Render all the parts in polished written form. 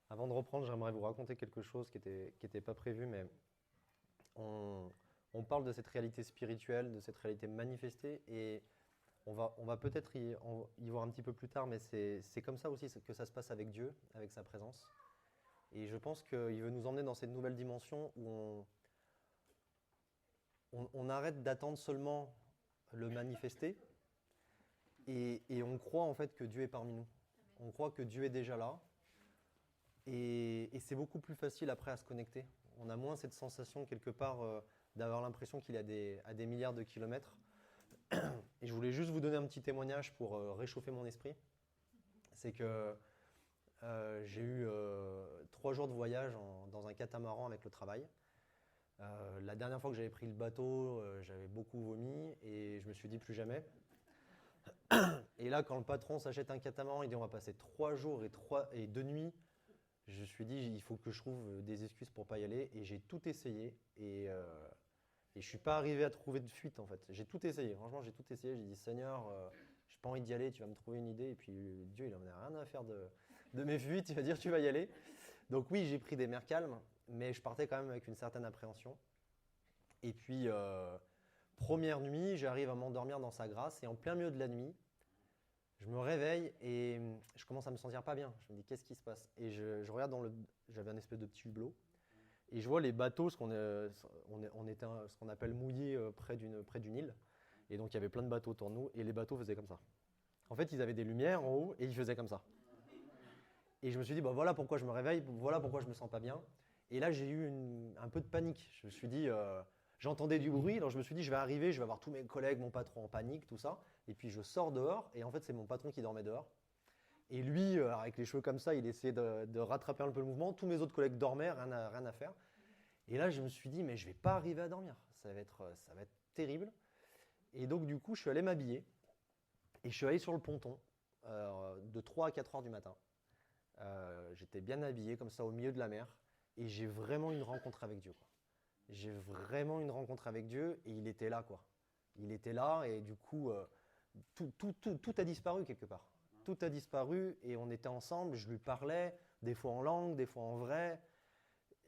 Avant de reprendre, j'aimerais vous raconter quelque chose qui était pas prévu, mais on, on parle de cette réalité spirituelle, de cette réalité manifestée, et on va peut-être y voir un petit peu plus tard, mais c'est comme ça aussi que ça se passe avec Dieu, avec sa présence. Et je pense qu'il veut nous emmener dans cette nouvelle dimension où on arrête d'attendre seulement le manifester, et on croit en fait que Dieu est parmi nous. On croit que Dieu est déjà là, et c'est beaucoup plus facile après à se connecter. On a moins cette sensation quelque part d'avoir l'impression qu'il est à des milliards de kilomètres. Et je voulais juste vous donner un petit témoignage pour réchauffer mon esprit. C'est que j'ai eu 3 jours de voyage dans un catamaran avec le travail. La dernière fois que j'avais pris le bateau, j'avais beaucoup vomi et je me suis dit plus jamais. Et là, quand le patron s'achète un catamaran, il dit on va passer 3 jours et 2 nuits. Je me suis dit il faut que je trouve des excuses pour pas y aller et j'ai tout essayé et je suis pas arrivé à trouver de fuite en fait. J'ai tout essayé, franchement j'ai tout essayé. J'ai dit Seigneur, j'ai pas envie d'y aller, tu vas me trouver une idée. Et puis Dieu il en a rien à faire de mes fuites, il va dire tu vas y aller. Donc oui j'ai pris des mers calmes, mais je partais quand même avec une certaine appréhension. Et puis première nuit, j'arrive à m'endormir dans sa grâce et en plein milieu de la nuit, je me réveille et je commence à me sentir pas bien. Je me dis qu'est-ce qui se passe? Et je regarde j'avais un espèce de petit hublot. Et je vois les bateaux, on était ce qu'on appelle mouillés près d'une île. Et donc il y avait plein de bateaux autour de nous et les bateaux faisaient comme ça. En fait, ils avaient des lumières en haut et ils faisaient comme ça. Et je me suis dit, bah, voilà pourquoi je me réveille, voilà pourquoi je me sens pas bien. Et là, j'ai eu un peu de panique. Je me suis dit, j'entendais du bruit, alors je me suis dit, je vais arriver, je vais voir tous mes collègues, mon patron en panique, tout ça. Et puis je sors dehors et en fait, c'est mon patron qui dormait dehors. Et lui, avec les cheveux comme ça, il essayait de rattraper un peu le mouvement. Tous mes autres collègues dormaient, rien à faire. Et là, je me suis dit, mais je vais pas arriver à dormir. Ça va être terrible. Et donc, du coup, je suis allé m'habiller. Et je suis allé sur le ponton de 3 à 4 heures du matin. J'étais bien habillé, comme ça, au milieu de la mer. Et j'ai vraiment une rencontre avec Dieu, quoi. J'ai vraiment une rencontre avec Dieu et il était là, quoi. Il était là et du coup, tout a disparu quelque part. Tout a disparu et on était ensemble. Je lui parlais, des fois en langue, des fois en vrai.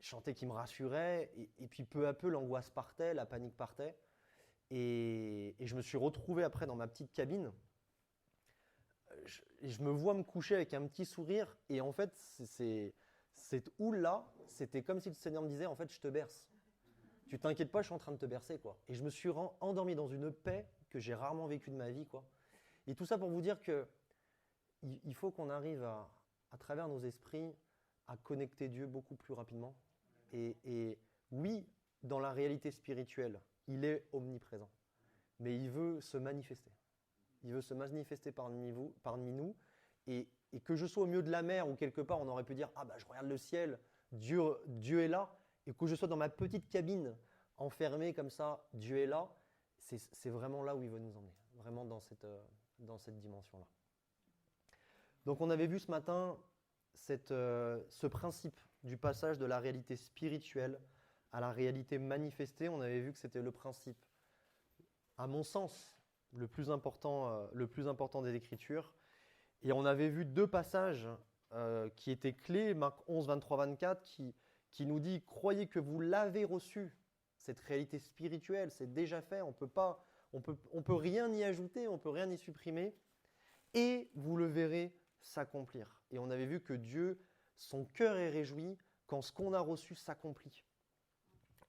Chanter qui me rassurait, et puis peu à peu l'angoisse partait, la panique partait, et je me suis retrouvé après dans ma petite cabine. Je me vois me coucher avec un petit sourire, et en fait, cette houle-là, c'était comme si le Seigneur me disait, en fait, je te berce. Tu t'inquiètes pas, je suis en train de te bercer, quoi. Et je me suis endormi dans une paix que j'ai rarement vécue de ma vie, quoi. Et tout ça pour vous dire que il faut qu'on arrive à travers nos esprits, à connecter Dieu beaucoup plus rapidement. Et oui, dans la réalité spirituelle, il est omniprésent, mais il veut se manifester. Il veut se manifester parmi nous, et que je sois au milieu de la mer ou quelque part, on aurait pu dire, ah bah je regarde le ciel, Dieu est là, et que je sois dans ma petite cabine, enfermé comme ça, Dieu est là, c'est vraiment là où il veut nous emmener, vraiment dans cette dimension-là. Donc on avait vu ce matin ce principe du passage de la réalité spirituelle à la réalité manifestée. On avait vu que c'était le principe, à mon sens, le plus important des Écritures. Et on avait vu 2 passages qui étaient clés, Marc 11, 23, 24, qui nous dit « Croyez que vous l'avez reçu ». Cette réalité spirituelle, c'est déjà fait, on peut rien y ajouter, on peut rien y supprimer. Et vous le verrez s'accomplir. Et on avait vu que Dieu, son cœur est réjoui quand ce qu'on a reçu s'accomplit.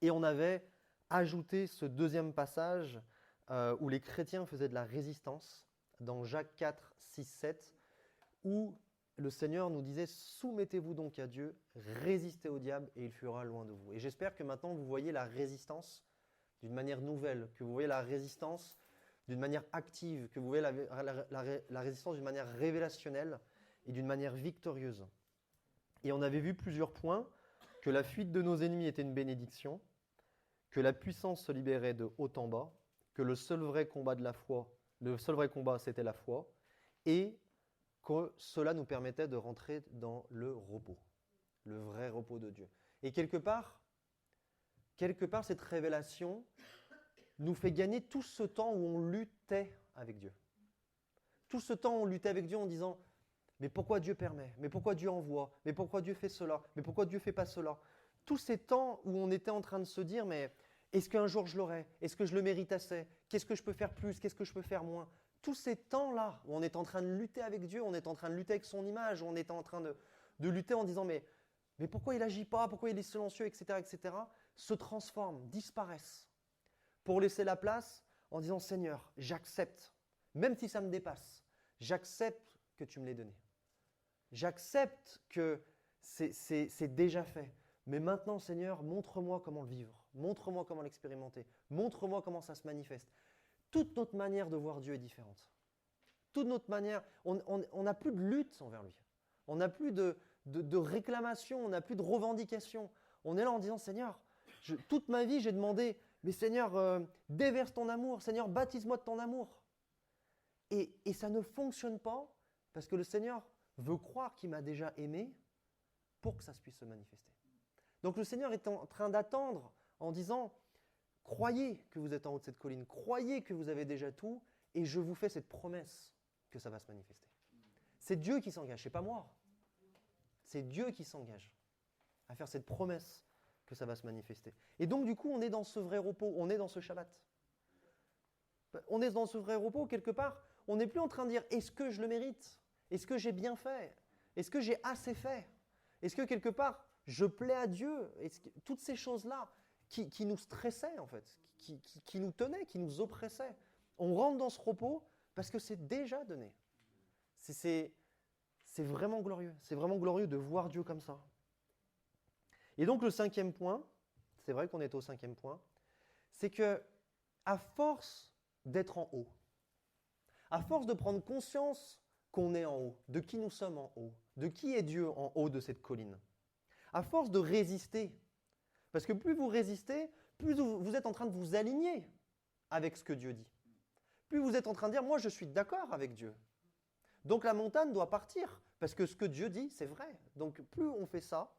Et on avait ajouté ce deuxième passage où les chrétiens faisaient de la résistance, dans Jacques 4, 6, 7, où le Seigneur nous disait « Soumettez-vous donc à Dieu, résistez au diable et il fuira loin de vous ». Et j'espère que maintenant vous voyez la résistance d'une manière nouvelle, que vous voyez la résistance d'une manière active, que vous voyez la résistance d'une manière révélationnelle et d'une manière victorieuse. Et on avait vu plusieurs points, que la fuite de nos ennemis était une bénédiction, que la puissance se libérait de haut en bas, que le seul vrai combat c'était la foi, et que cela nous permettait de rentrer dans le repos, le vrai repos de Dieu. Et quelque part cette révélation nous fait gagner tout ce temps où on luttait avec Dieu. Tout ce temps où on luttait avec Dieu en disant Mais pourquoi Dieu permet? Mais pourquoi Dieu envoie? Mais pourquoi Dieu fait cela? Mais pourquoi Dieu ne fait pas cela? Tous ces temps où on était en train de se dire, mais est-ce qu'un jour je l'aurai? Est-ce que je le mérite assez? Qu'est-ce que je peux faire plus? Qu'est-ce que je peux faire moins? Tous ces temps-là où on est en train de lutter avec Dieu, on est en train de lutter avec son image, on est en train de lutter en disant, mais pourquoi il n'agit pas? Pourquoi il est silencieux, etc., se transforment, disparaissent, pour laisser la place en disant, Seigneur, j'accepte, même si ça me dépasse, j'accepte que tu me l'aies donné. J'accepte que c'est déjà fait. Mais maintenant, Seigneur, montre-moi comment le vivre. Montre-moi comment l'expérimenter. Montre-moi comment ça se manifeste. Toute notre manière de voir Dieu est différente. Toute notre manière, on n'a plus de lutte envers lui. On n'a plus de réclamation, on n'a plus de revendication. On est là en disant, Seigneur, toute ma vie, j'ai demandé, mais Seigneur, déverse ton amour. Seigneur, baptise-moi de ton amour. Et ça ne fonctionne pas parce que le Seigneur veut croire qu'il m'a déjà aimé pour que ça puisse se manifester. Donc le Seigneur est en train d'attendre en disant, croyez que vous êtes en haut de cette colline, croyez que vous avez déjà tout, et je vous fais cette promesse que ça va se manifester. C'est Dieu qui s'engage, c'est pas moi. C'est Dieu qui s'engage à faire cette promesse que ça va se manifester. Et donc du coup, on est dans ce vrai repos, on est dans ce Shabbat. On est dans ce vrai repos, quelque part, on n'est plus en train de dire, est-ce que je le mérite? Est-ce que j'ai bien fait? Est-ce que j'ai assez fait? Est-ce que quelque part, je plais à Dieu? Toutes ces choses-là qui nous stressaient en fait, qui nous tenaient, qui nous oppressaient. On rentre dans ce repos parce que c'est déjà donné. C'est vraiment glorieux. C'est vraiment glorieux de voir Dieu comme ça. Et donc le 5e point, c'est vrai qu'on est au 5e point, c'est que à force d'être en haut, à force de prendre conscience qu'on est en haut, de qui nous sommes en haut, de qui est Dieu en haut de cette colline, à force de résister, parce que plus vous résistez, plus vous êtes en train de vous aligner avec ce que Dieu dit. Plus vous êtes en train de dire, moi je suis d'accord avec Dieu. Donc la montagne doit partir, parce que ce que Dieu dit, c'est vrai. Donc plus on fait ça,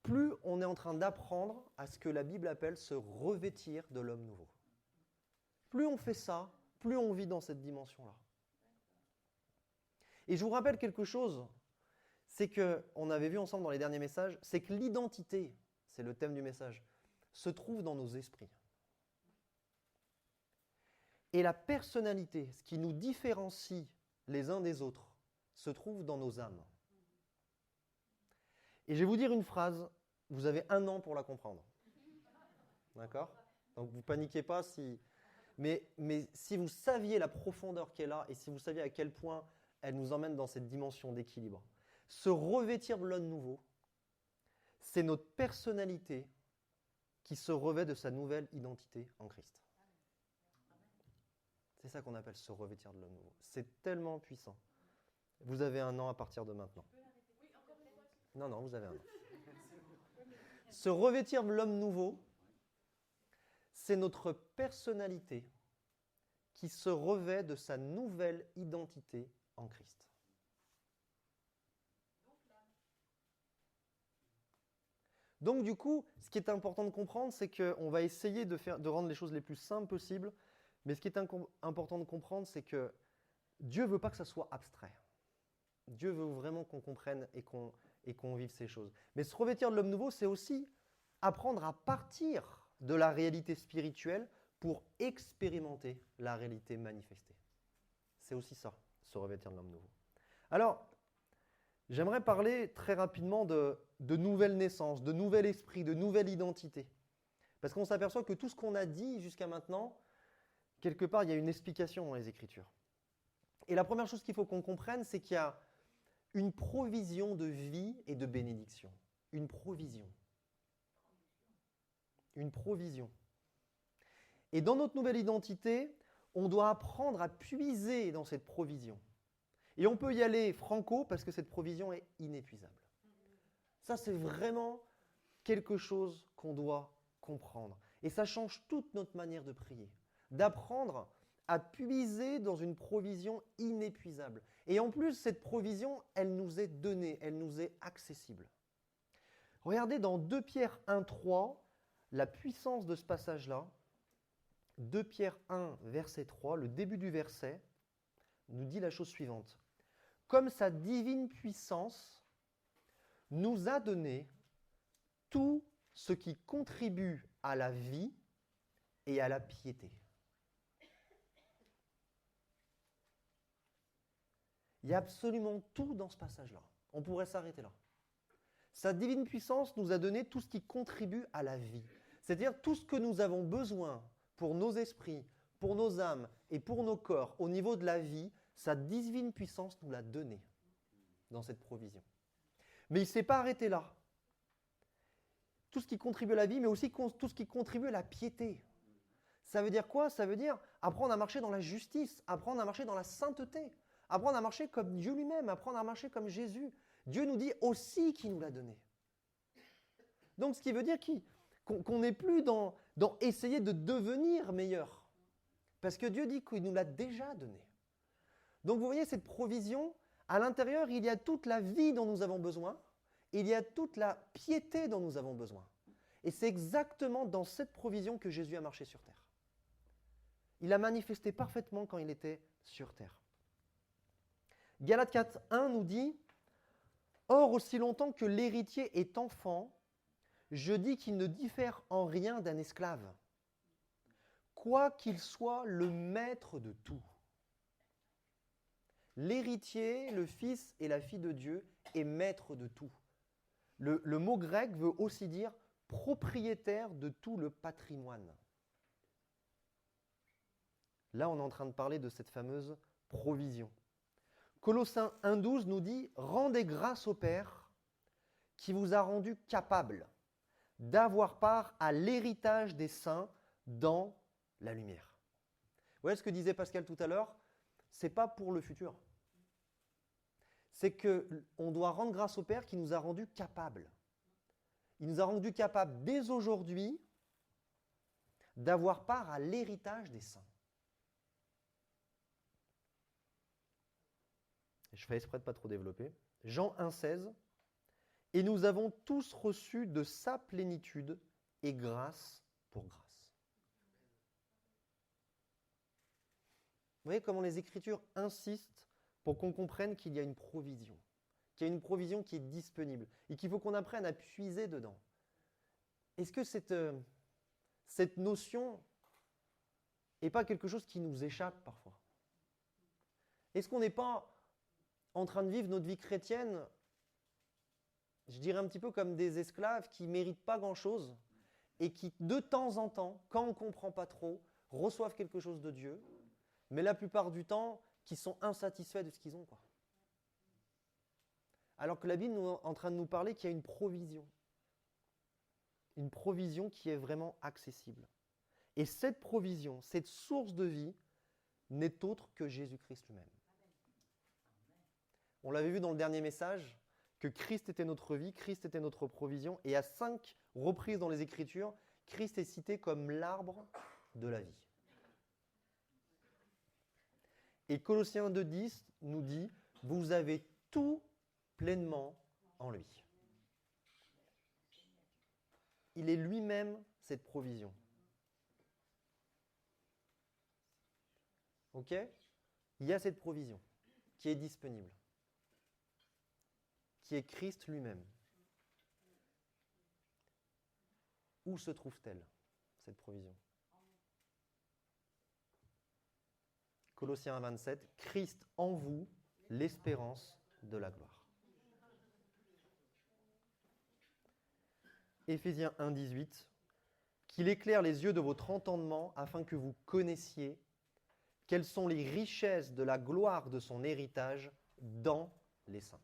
plus on est en train d'apprendre à ce que la Bible appelle se revêtir de l'homme nouveau. Plus on fait ça, plus on vit dans cette dimension-là. Et je vous rappelle quelque chose, c'est qu'on avait vu ensemble dans les derniers messages, c'est que l'identité, c'est le thème du message, se trouve dans nos esprits. Et la personnalité, ce qui nous différencie les uns des autres, se trouve dans nos âmes. Et je vais vous dire une phrase, vous avez 1 an pour la comprendre. D'accord? Donc vous paniquez pas si... Mais si vous saviez la profondeur qu'elle a et si vous saviez à quel point elle nous emmène dans cette dimension d'équilibre. Se revêtir de l'homme nouveau, c'est notre personnalité qui se revêt de sa nouvelle identité en Christ. C'est ça qu'on appelle se revêtir de l'homme nouveau. C'est tellement puissant. Vous avez 1 an à partir de maintenant. Non, vous avez 1 an. Se revêtir de l'homme nouveau, c'est notre personnalité qui se revêt de sa nouvelle identité en Christ. Donc du coup, ce qui est important de comprendre, c'est qu'on va essayer de rendre les choses les plus simples possibles, mais ce qui est important de comprendre, c'est que Dieu ne veut pas que ça soit abstrait. Dieu veut vraiment qu'on comprenne et qu'on vive ces choses. Mais se revêtir de l'homme nouveau, c'est aussi apprendre à partir de la réalité spirituelle pour expérimenter la réalité manifestée. C'est aussi ça, se revêtir de l'homme nouveau. Alors, j'aimerais parler très rapidement de nouvelle naissance, de nouvel esprit, de nouvelle identité. Parce qu'on s'aperçoit que tout ce qu'on a dit jusqu'à maintenant, quelque part, il y a une explication dans les Écritures. Et la première chose qu'il faut qu'on comprenne, c'est qu'il y a une provision de vie et de bénédiction. Une provision. Une provision. Et dans notre nouvelle identité, on doit apprendre à puiser dans cette provision. Et on peut y aller franco parce que cette provision est inépuisable. Ça, c'est vraiment quelque chose qu'on doit comprendre. Et ça change toute notre manière de prier. D'apprendre à puiser dans une provision inépuisable. Et en plus, cette provision, elle nous est donnée, elle nous est accessible. Regardez dans 2 Pierre 1,3, la puissance de ce passage-là. 2 Pierre 1, verset 3, le début du verset, nous dit la chose suivante. comme sa divine puissance, nous a donné tout ce qui contribue à la vie et à la piété. Il y a absolument tout dans ce passage-là. On pourrait s'arrêter là. Sa divine puissance nous a donné tout ce qui contribue à la vie. C'est-à-dire tout ce que nous avons besoin pour nos esprits, pour nos âmes et pour nos corps au niveau de la vie, sa divine puissance nous l'a donné dans cette provision. Mais il ne s'est pas arrêté là. Tout ce qui contribue à la vie, mais aussi tout ce qui contribue à la piété. Ça veut dire quoi? Ça veut dire apprendre à marcher dans la justice, apprendre à marcher dans la sainteté, apprendre à marcher comme Dieu lui-même, apprendre à marcher comme Jésus. Dieu nous dit aussi qu'il nous l'a donné. Donc ce qui veut dire qu'on n'est plus dans essayer de devenir meilleur. Parce que Dieu dit qu'il nous l'a déjà donné. Donc vous voyez cette provision, à l'intérieur il y a toute la vie dont nous avons besoin, il y a toute la piété dont nous avons besoin. Et c'est exactement dans cette provision que Jésus a marché sur terre. Il a manifesté parfaitement quand il était sur terre. Galates 4:1 nous dit « Or, aussi longtemps que l'héritier est enfant, je dis qu'il ne diffère en rien d'un esclave, quoi qu'il soit le maître de tout. » L'héritier, le fils et la fille de Dieu est maître de tout. Le mot grec veut aussi dire propriétaire de tout le patrimoine. Là, on est en train de parler de cette fameuse provision. Colossiens 1:12 nous dit « Rendez grâce au Père qui vous a rendu capable d'avoir part à l'héritage des saints dans la lumière. » Vous voyez ce que disait Pascal tout à l'heure? Ce n'est pas pour le futur. C'est qu'on doit rendre grâce au Père qui nous a rendus capables. Il nous a rendus capables dès aujourd'hui d'avoir part à l'héritage des saints. Je fais exprès de ne pas trop développer. Jean 1,16. « Et nous avons tous reçu de sa plénitude et grâce pour grâce. » Vous voyez comment les Écritures insistent pour qu'on comprenne qu'il y a une provision, qu'il y a une provision qui est disponible et qu'il faut qu'on apprenne à puiser dedans. Est-ce que cette notion n'est pas quelque chose qui nous échappe parfois? Est-ce qu'on n'est pas en train de vivre notre vie chrétienne, je dirais un petit peu comme des esclaves qui ne méritent pas grand-chose et qui, de temps en temps, quand on ne comprend pas trop, reçoivent quelque chose de Dieu, mais la plupart du temps, qui sont insatisfaits de ce qu'ils ont, quoi. Alors que la Bible est en train de nous parler qu'il y a une provision qui est vraiment accessible. Et cette provision, cette source de vie, n'est autre que Jésus-Christ lui-même. On l'avait vu dans le dernier message, que Christ était notre vie, Christ était notre provision, et à 5 reprises dans les Écritures, Christ est cité comme l'arbre de la vie. Et Colossiens 2,10 nous dit « Vous avez tout pleinement en lui. » Il est lui-même cette provision. Ok? Il y a cette provision qui est disponible, qui est Christ lui-même. Où se trouve-t-elle, cette provision? Colossiens 1,27, Christ en vous, l'espérance de la gloire. Éphésiens 1,18, qu'il éclaire les yeux de votre entendement afin que vous connaissiez quelles sont les richesses de la gloire de son héritage dans les saints.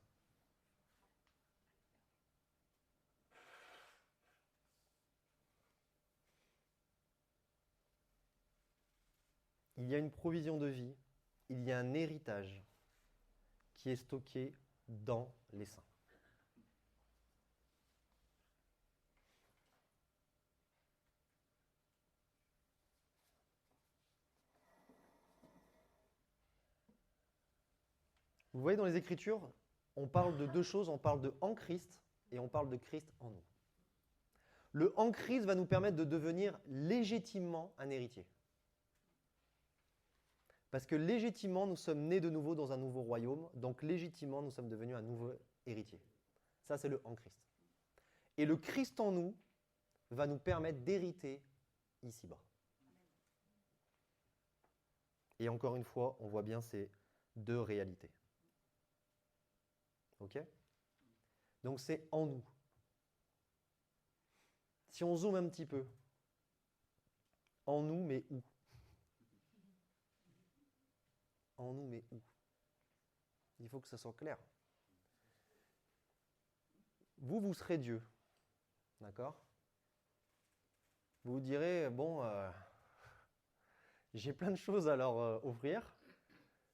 Il y a une provision de vie, il y a un héritage qui est stocké dans les saints. Vous voyez dans les Écritures, on parle de deux choses, on parle de en Christ et on parle de Christ en nous. Le en Christ va nous permettre de devenir légitimement un héritier. Parce que légitimement, nous sommes nés de nouveau dans un nouveau royaume, donc légitimement, nous sommes devenus un nouveau héritier. Ça, c'est le en Christ. Et le Christ en nous va nous permettre d'hériter ici-bas. Et encore une fois, on voit bien ces deux réalités. Ok ? Donc c'est en nous. Si on zoome un petit peu, en nous, mais où ? En nous, mais où ? Il faut que ça soit clair. Vous serez Dieu. D'accord ? Vous vous direz, bon, j'ai plein de choses à leur offrir,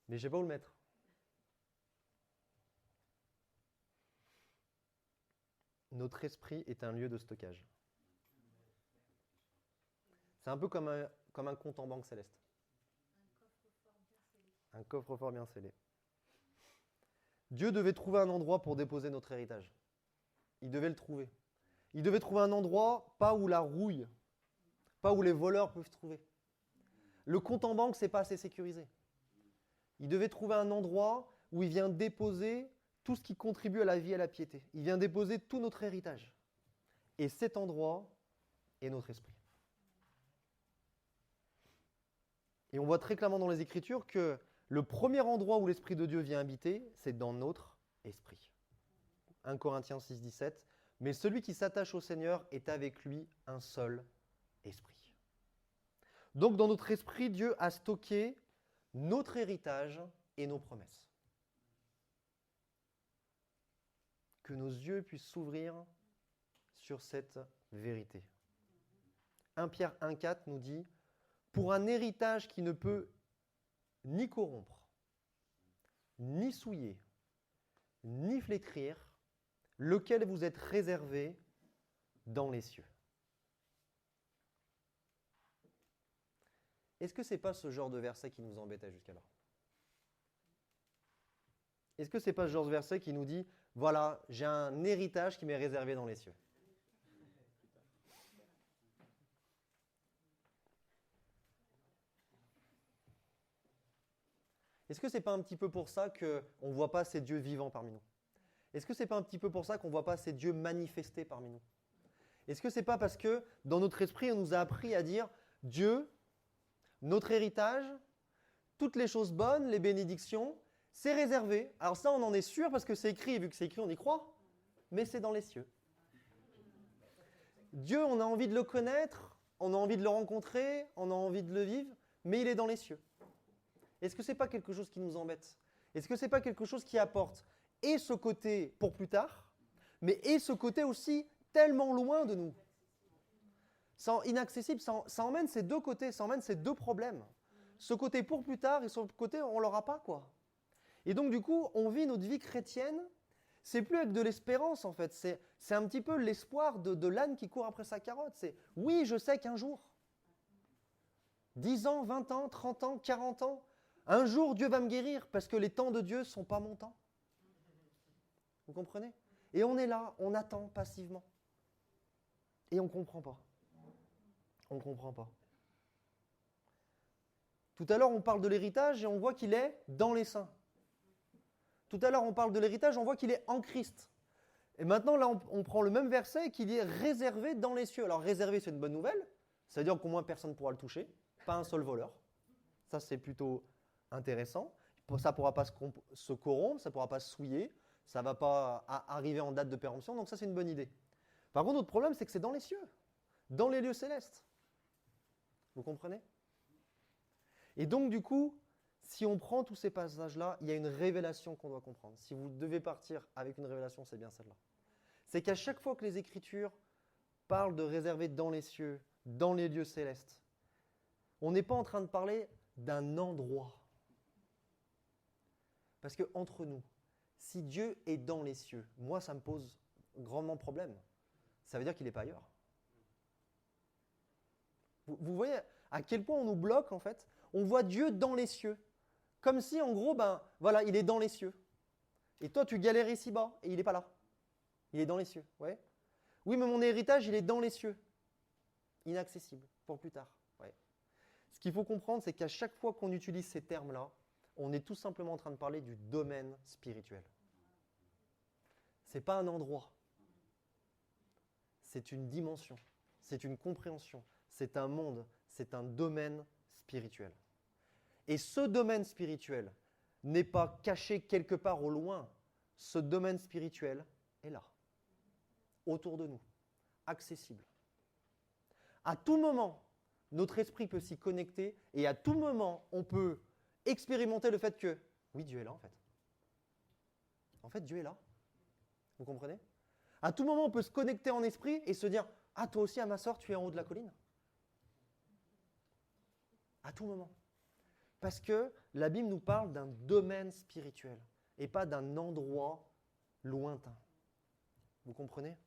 mais je ne sais pas où le mettre. Notre esprit est un lieu de stockage. C'est un peu comme un compte en banque céleste. Un coffre-fort bien scellé. Dieu devait trouver un endroit pour déposer notre héritage. Il devait le trouver. Il devait trouver un endroit, pas où la rouille, pas où les voleurs peuvent trouver. Le compte en banque, c'est pas assez sécurisé. Il devait trouver un endroit où il vient déposer tout ce qui contribue à la vie et à la piété. Il vient déposer tout notre héritage. Et cet endroit est notre esprit. Et on voit très clairement dans les Écritures que le premier endroit où l'Esprit de Dieu vient habiter, c'est dans notre esprit. 1 Corinthiens 6, 17. Mais celui qui s'attache au Seigneur est avec lui un seul esprit. Donc dans notre esprit, Dieu a stocké notre héritage et nos promesses. Que nos yeux puissent s'ouvrir sur cette vérité. 1 Pierre 1,4 nous dit « Pour un héritage qui ne peut ni corrompre, ni souiller, ni flétrir, lequel vous êtes réservé dans les cieux. » Est-ce que ce n'est pas ce genre de verset qui nous embêtait jusqu'alors ? Est-ce que ce n'est pas ce genre de verset qui nous dit « Voilà, j'ai un héritage qui m'est réservé dans les cieux » ? Est-ce que ce n'est pas un petit peu pour ça qu'on ne voit pas ces dieux vivants parmi nous ? Est-ce que ce n'est pas un petit peu pour ça qu'on ne voit pas ces dieux manifestés parmi nous ? Est-ce que ce n'est pas parce que dans notre esprit, on nous a appris à dire Dieu, notre héritage, toutes les choses bonnes, les bénédictions, c'est réservé. Alors ça, on en est sûr parce que c'est écrit, et vu que c'est écrit, on y croit, mais c'est dans les cieux. Dieu, on a envie de le connaître, on a envie de le rencontrer, on a envie de le vivre, mais il est dans les cieux. Est-ce que ce n'est pas quelque chose qui nous embête ? Est-ce que ce n'est pas quelque chose qui apporte et ce côté pour plus tard, mais et ce côté aussi tellement loin de nous ? Inaccessible, ça emmène ces deux côtés, ça emmène ces deux problèmes. Ce côté pour plus tard et ce côté on ne l'aura pas, quoi. Et donc du coup, on vit notre vie chrétienne, c'est plus avec de l'espérance en fait, c'est un petit peu l'espoir de l'âne qui court après sa carotte. C'est oui, je sais qu'un jour, 10 ans, 20 ans, 30 ans, 40 ans, un jour Dieu va me guérir parce que les temps de Dieu ne sont pas mon temps. Vous comprenez ? Et on est là, on attend passivement. Et on ne comprend pas. On ne comprend pas. Tout à l'heure, on parle de l'héritage et on voit qu'il est dans les saints. Tout à l'heure, on parle de l'héritage, on voit qu'il est en Christ. Et maintenant, là, on prend le même verset et qu'il est réservé dans les cieux. Alors, réservé, c'est une bonne nouvelle. C'est-à-dire qu'au moins, personne ne pourra le toucher. Pas un seul voleur. Ça, c'est plutôt intéressant. Ça ne pourra pas se corrompre, ça ne pourra pas se souiller. Ça ne va pas arriver en date de péremption. Donc ça, c'est une bonne idée. Par contre, notre problème, c'est que c'est dans les cieux. Dans les lieux célestes. Vous comprenez ? Et donc, du coup, si on prend tous ces passages-là, il y a une révélation qu'on doit comprendre. Si vous devez partir avec une révélation, c'est bien celle-là. C'est qu'à chaque fois que les Écritures parlent de réserver dans les cieux, dans les lieux célestes, on n'est pas en train de parler d'un endroit. Parce qu'entre nous, si Dieu est dans les cieux, moi, ça me pose grandement problème. Ça veut dire qu'il n'est pas ailleurs. Vous voyez à quel point on nous bloque, en fait ? On voit Dieu dans les cieux. Comme si, en gros, voilà, il est dans les cieux. Et toi, tu galères ici-bas, et il n'est pas là. Il est dans les cieux, ouais. Oui, mais mon héritage, il est dans les cieux. Inaccessible, pour plus tard, ouais. Ce qu'il faut comprendre, c'est qu'à chaque fois qu'on utilise ces termes-là, on est tout simplement en train de parler du domaine spirituel. Ce n'est pas un endroit. C'est une dimension, c'est une compréhension, c'est un monde, c'est un domaine spirituel. Et ce domaine spirituel n'est pas caché quelque part au loin. Ce domaine spirituel est là, autour de nous, accessible. À tout moment, notre esprit peut s'y connecter et à tout moment, on peut expérimenter le fait que, oui, Dieu est là en fait. En fait, Dieu est là. Vous comprenez ? À tout moment, on peut se connecter en esprit et se dire « Ah, toi aussi, à ma sœur, tu es en haut de la colline ?» À tout moment. Parce que la Bible nous parle d'un domaine spirituel et pas d'un endroit lointain. Vous comprenez ?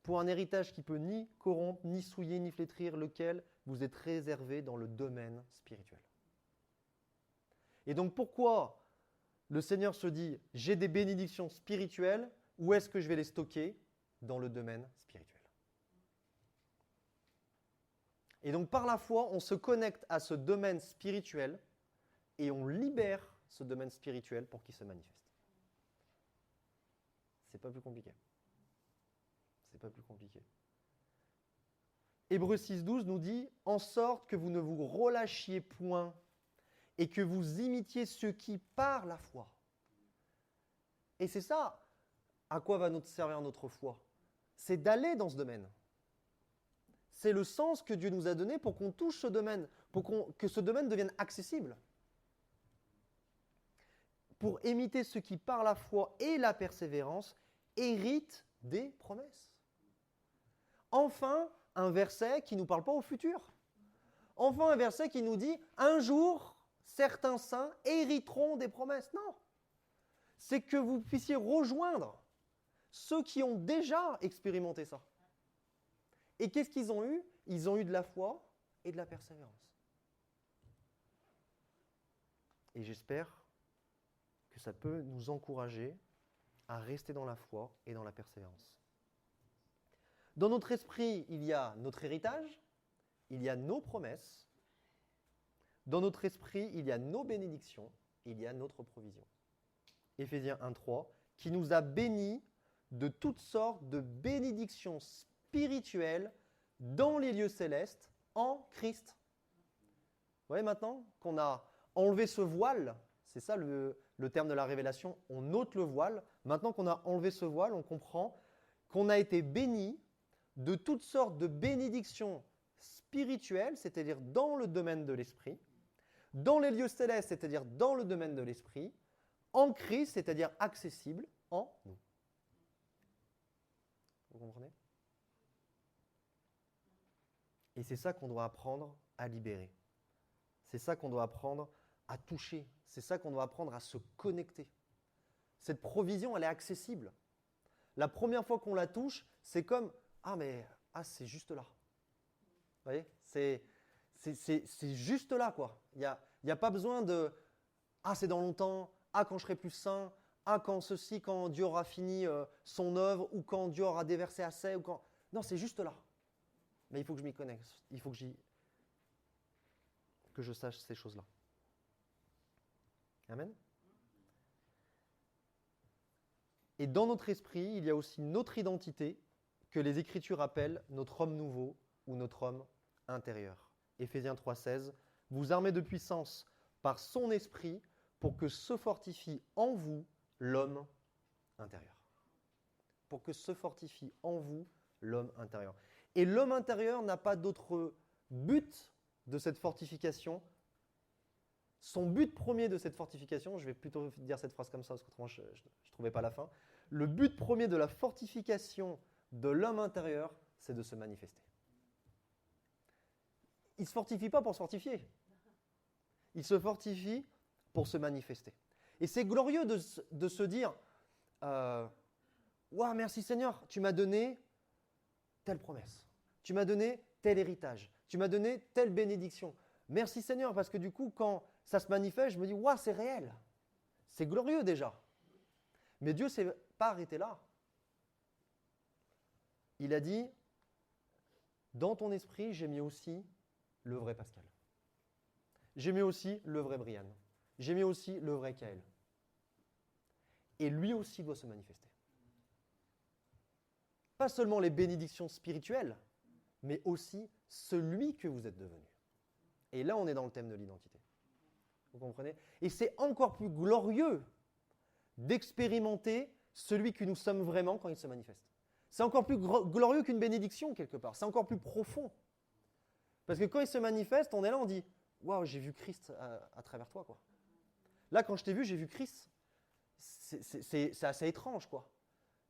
Pour un héritage qui peut ni corrompre, ni souiller, ni flétrir, lequel vous êtes réservé dans le domaine spirituel. Et donc pourquoi le Seigneur se dit « J'ai des bénédictions spirituelles, où est-ce que je vais les stocker ?» Dans le domaine spirituel. Et donc par la foi, on se connecte à ce domaine spirituel et on libère ce domaine spirituel pour qu'il se manifeste. C'est pas plus compliqué. C'est pas plus compliqué. Hébreux 6,12 nous dit « En sorte que vous ne vous relâchiez point et que vous imitiez ceux qui, par la foi. » Et c'est ça à quoi va nous servir notre foi. C'est d'aller dans ce domaine. C'est le sens que Dieu nous a donné pour qu'on touche ce domaine, que ce domaine devienne accessible. Pour imiter ceux qui, par la foi et la persévérance, héritent des promesses. Enfin, un verset qui ne nous parle pas au futur. Enfin, un verset qui nous dit « Un jour, certains saints hériteront des promesses. » Non. C'est que vous puissiez rejoindre ceux qui ont déjà expérimenté ça. Et qu'est-ce qu'ils ont eu ? Ils ont eu de la foi et de la persévérance. Et j'espère que ça peut nous encourager à rester dans la foi et dans la persévérance. Dans notre esprit, il y a notre héritage, il y a nos promesses. Dans notre esprit, il y a nos bénédictions, il y a notre provision. Éphésiens 1,3, qui nous a bénis de toutes sortes de bénédictions spirituelles dans les lieux célestes en Christ. Vous voyez maintenant qu'on a enlevé ce voile, c'est ça le terme de la révélation, on ôte le voile. Maintenant qu'on a enlevé ce voile, on comprend qu'on a été bénis de toutes sortes de bénédictions spirituelles, c'est-à-dire dans le domaine de l'esprit, dans les lieux célestes, c'est-à-dire dans le domaine de l'esprit, en Christ, c'est-à-dire accessible en nous. Vous comprenez ? Et c'est ça qu'on doit apprendre à libérer. C'est ça qu'on doit apprendre à toucher. C'est ça qu'on doit apprendre à se connecter. Cette provision, elle est accessible. La première fois qu'on la touche, c'est comme « Ah, c'est juste là. » Vous voyez ? C'est juste là, quoi. Il n'y a pas besoin de « Ah, c'est dans longtemps. Ah, quand je serai plus saint. Ah, quand ceci, quand Dieu aura fini son œuvre. Ou quand Dieu aura déversé assez. » ou quand... Non, c'est juste là. Mais il faut que je m'y connecte. Il faut que je sache ces choses-là. Amen. Et dans notre esprit, il y a aussi notre identité que les Écritures appellent notre homme nouveau ou notre homme intérieur. Éphésiens 3,16, « Vous armez de puissance par son esprit pour que se fortifie en vous l'homme intérieur. » Pour que se fortifie en vous l'homme intérieur. Et l'homme intérieur n'a pas d'autre but de cette fortification. Son but premier de cette fortification, je vais plutôt dire cette phrase comme ça, parce qu'autrement je ne trouvais pas la fin. Le but premier de la fortification de l'homme intérieur, c'est de se manifester. Il ne se fortifie pas pour se fortifier. Il se fortifie pour se manifester. Et c'est glorieux de se dire Waouh, merci Seigneur, tu m'as donné telle promesse. Tu m'as donné tel héritage. Tu m'as donné telle bénédiction. Merci Seigneur, parce que du coup, quand ça se manifeste, je me dis waouh, c'est réel. C'est glorieux déjà. Mais Dieu ne s'est pas arrêté là. Il a dit Dans ton esprit, j'ai mis aussi le vrai Pascal. J'ai mis aussi le vrai Brian. J'ai mis aussi le vrai Kaël. Et lui aussi doit se manifester. Pas seulement les bénédictions spirituelles, mais aussi celui que vous êtes devenu. Et là, on est dans le thème de l'identité. Vous comprenez? Et c'est encore plus glorieux d'expérimenter celui que nous sommes vraiment quand il se manifeste. C'est encore plus glorieux qu'une bénédiction quelque part. C'est encore plus profond. Parce que quand il se manifeste, on est là, on dit « Waouh, j'ai vu Christ à travers toi. » quoi. Là, quand je t'ai vu, j'ai vu Christ. C'est assez étrange, quoi.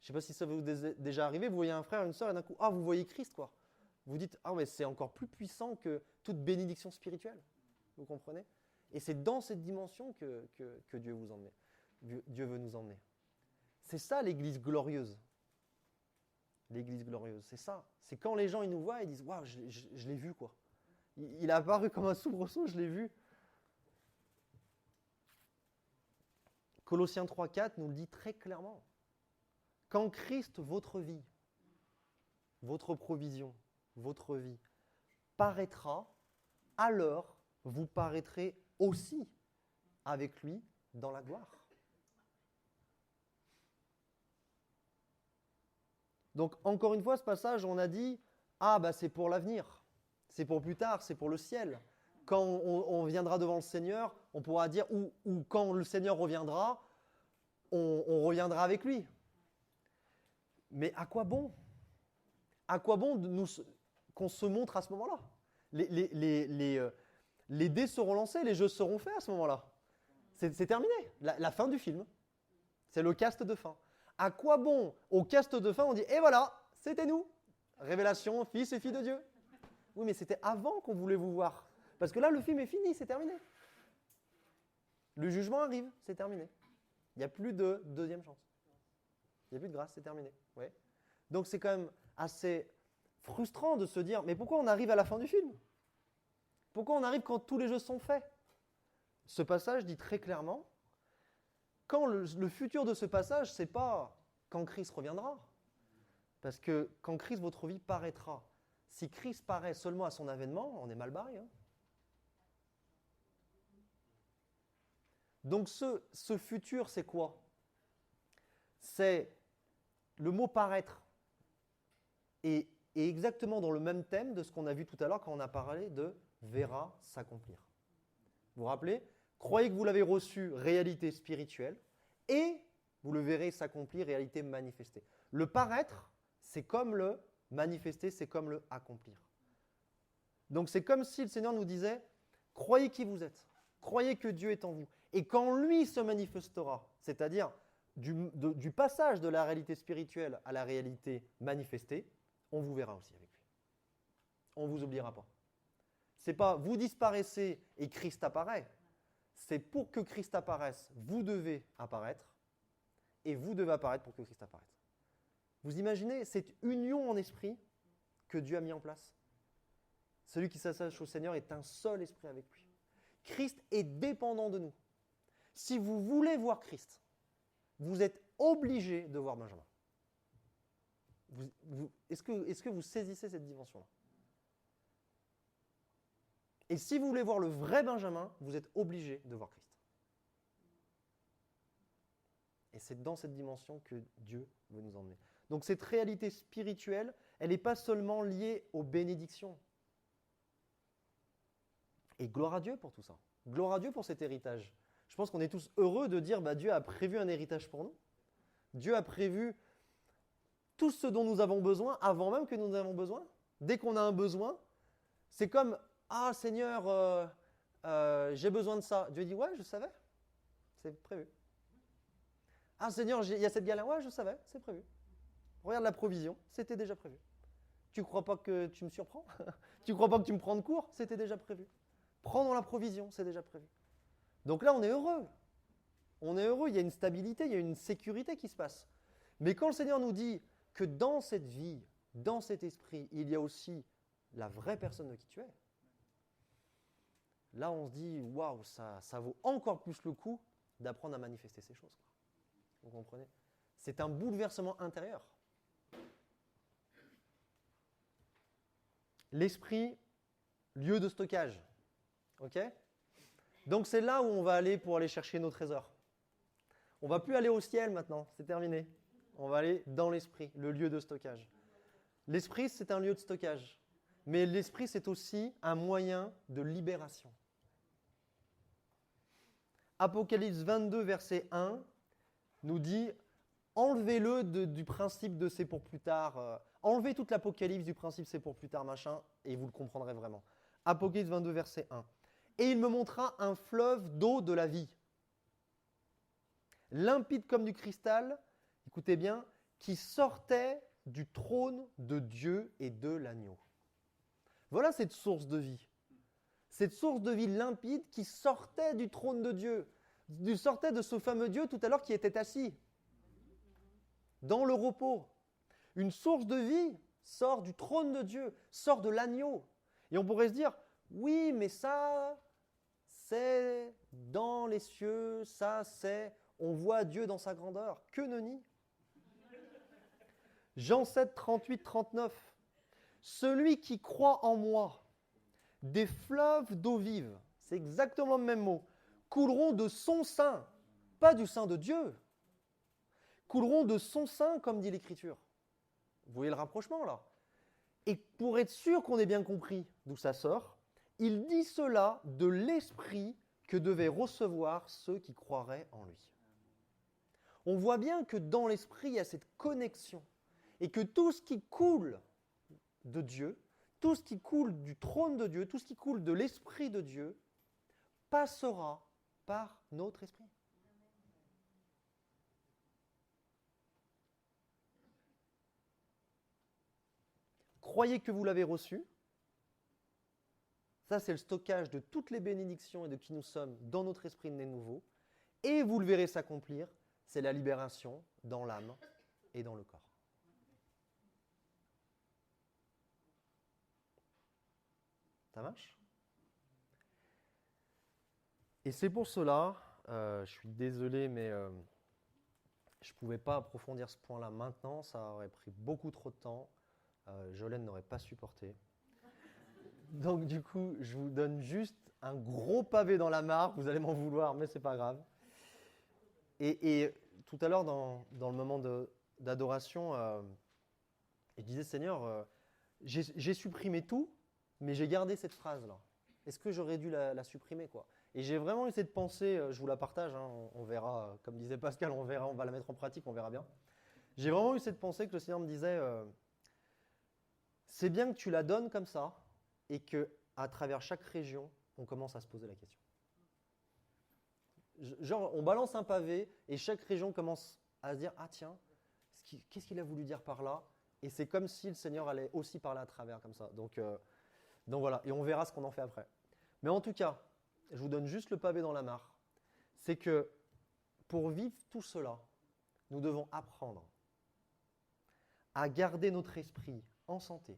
Je ne sais pas si ça vous est déjà arrivé, vous voyez un frère, une sœur, et d'un coup, vous voyez Christ, quoi. Vous dites, mais c'est encore plus puissant que toute bénédiction spirituelle. Vous comprenez? Et c'est dans cette dimension que Dieu vous emmène. Dieu veut nous emmener. C'est ça l'Église glorieuse. L'Église glorieuse, c'est ça. C'est quand les gens ils nous voient et disent, waouh, je l'ai vu, quoi. Il a apparu comme un soubresaut, je l'ai vu. Colossiens 3,4 nous le dit très clairement. Quand Christ, votre vie, votre provision, votre vie, paraîtra, alors vous paraîtrez aussi avec lui dans la gloire. Donc, encore une fois, ce passage, on a dit, c'est pour l'avenir, c'est pour plus tard, c'est pour le ciel. Quand on viendra devant le Seigneur, on pourra dire, ou quand le Seigneur reviendra, on reviendra avec lui. Mais à quoi bon? À quoi bon qu'on se montre à ce moment-là? Les dés seront lancés, les jeux seront faits à ce moment-là. C'est terminé, la fin du film. C'est le cast de fin. À quoi bon, au cast de fin, on dit « Et voilà, c'était nous, révélation, fils et filles de Dieu. » Oui, mais c'était avant qu'on voulait vous voir. Parce que là, le film est fini, c'est terminé. Le jugement arrive, c'est terminé. Il n'y a plus de deuxième chance. Il n'y a plus de grâce, c'est terminé. Ouais. Donc c'est quand même assez frustrant de se dire « Mais pourquoi on arrive à la fin du film? Pourquoi on arrive quand tous les jeux sont faits ?» Ce passage dit très clairement quand le futur de ce passage, ce n'est pas quand Christ reviendra. Parce que quand Christ, votre vie, paraîtra. Si Christ paraît seulement à son avènement, on est mal barré. Hein. Donc ce futur, c'est quoi? C'est le mot paraître est exactement dans le même thème de ce qu'on a vu tout à l'heure quand on a parlé de verra s'accomplir. Vous vous rappelez? Croyez que vous l'avez reçu, réalité spirituelle, et vous le verrez s'accomplir, réalité manifestée. Le paraître, c'est comme le manifester, c'est comme le accomplir. Donc c'est comme si le Seigneur nous disait, croyez qui vous êtes, croyez que Dieu est en vous. Et quand lui se manifestera, c'est-à-dire du passage de la réalité spirituelle à la réalité manifestée, on vous verra aussi avec lui. On ne vous oubliera pas. Ce n'est pas vous disparaissez et Christ apparaît. C'est pour que Christ apparaisse, vous devez apparaître et vous devez apparaître pour que Christ apparaisse. Vous imaginez cette union en esprit que Dieu a mis en place? Celui qui s'attache au Seigneur est un seul esprit avec lui. Christ est dépendant de nous. Si vous voulez voir Christ, vous êtes obligé de voir Benjamin. Est-ce que vous saisissez cette dimension-là? Et si vous voulez voir le vrai Benjamin, vous êtes obligé de voir Christ. Et c'est dans cette dimension que Dieu veut nous emmener. Donc cette réalité spirituelle, elle n'est pas seulement liée aux bénédictions. Et gloire à Dieu pour tout ça. Gloire à Dieu pour cet héritage. Je pense qu'on est tous heureux de dire Dieu a prévu un héritage pour nous. Dieu a prévu tout ce dont nous avons besoin avant même que nous en avons besoin. Dès qu'on a un besoin, c'est comme Seigneur, j'ai besoin de ça. Dieu dit ouais, je savais, c'est prévu. Seigneur, il y a cette galère, ouais, je savais, c'est prévu. Regarde la provision, c'était déjà prévu. Tu crois pas que tu me surprends? Tu crois pas que tu me prends de court? C'était déjà prévu. Prends dans la provision, c'est déjà prévu. Donc là, on est heureux. On est heureux, il y a une stabilité, il y a une sécurité qui se passe. Mais quand le Seigneur nous dit que dans cette vie, dans cet esprit, il y a aussi la vraie personne de qui tu es, là, on se dit, waouh, ça vaut encore plus le coup d'apprendre à manifester ces choses. Vous comprenez? C'est un bouleversement intérieur. L'esprit, lieu de stockage. Ok ? Donc c'est là où on va aller pour aller chercher nos trésors. On ne va plus aller au ciel maintenant, c'est terminé. On va aller dans l'esprit, le lieu de stockage. L'esprit, c'est un lieu de stockage. Mais l'esprit, c'est aussi un moyen de libération. Apocalypse 22, verset 1, nous dit « Enlevez-le du principe de c'est pour plus tard. Enlevez toute l'Apocalypse du principe c'est pour plus tard, machin, et vous le comprendrez vraiment. » Apocalypse 22, verset 1. « Et il me montra un fleuve d'eau de la vie, limpide comme du cristal, écoutez bien, qui sortait du trône de Dieu et de l'agneau. » Voilà cette source de vie. Cette source de vie limpide qui sortait du trône de Dieu, sortait de ce fameux Dieu tout à l'heure qui était assis, dans le repos. Une source de vie sort du trône de Dieu, sort de l'agneau. Et on pourrait se dire, oui, mais ça, c'est dans les cieux, ça, c'est, on voit Dieu dans sa grandeur. Que nenni. Jean 7, 38, 39. Celui qui croit en moi, des fleuves d'eau vive, c'est exactement le même mot, couleront de son sein, pas du sein de Dieu, couleront de son sein, comme dit l'Écriture. Vous voyez le rapprochement là? Et pour être sûr qu'on ait bien compris d'où ça sort, il dit cela de l'esprit que devaient recevoir ceux qui croiraient en lui. On voit bien que dans l'esprit, il y a cette connexion et que tout ce qui coule de Dieu, tout ce qui coule du trône de Dieu, tout ce qui coule de l'esprit de Dieu, passera par notre esprit. Croyez que vous l'avez reçu. Ça, c'est le stockage de toutes les bénédictions et de qui nous sommes dans notre esprit né nouveau. Et vous le verrez s'accomplir, c'est la libération dans l'âme et dans le corps. Ça marche? Et c'est pour cela, je suis désolé, mais je ne pouvais pas approfondir ce point-là maintenant, ça aurait pris beaucoup trop de temps. Jolène n'aurait pas supporté. Donc du coup, je vous donne juste un gros pavé dans la mare, vous allez m'en vouloir, mais c'est pas grave. Et tout à l'heure, dans le moment d'adoration, je disais, Seigneur, j'ai supprimé tout, mais j'ai gardé cette phrase-là. Est-ce que j'aurais dû la supprimer, quoi? Et j'ai vraiment eu cette pensée, je vous la partage, hein, on verra, comme disait Pascal, on verra, on va la mettre en pratique, on verra bien. J'ai vraiment eu cette pensée que le Seigneur me disait, c'est bien que tu la donnes comme ça, et qu'à travers chaque région, on commence à se poser la question. Genre, on balance un pavé, et chaque région commence à se dire, ah tiens, qu'est-ce qu'il a voulu dire par là? Et c'est comme si le Seigneur allait aussi parler à travers, comme ça. Donc voilà, et on verra ce qu'on en fait après. Mais en tout cas, je vous donne juste le pavé dans la mare. C'est que pour vivre tout cela, nous devons apprendre à garder notre esprit en santé,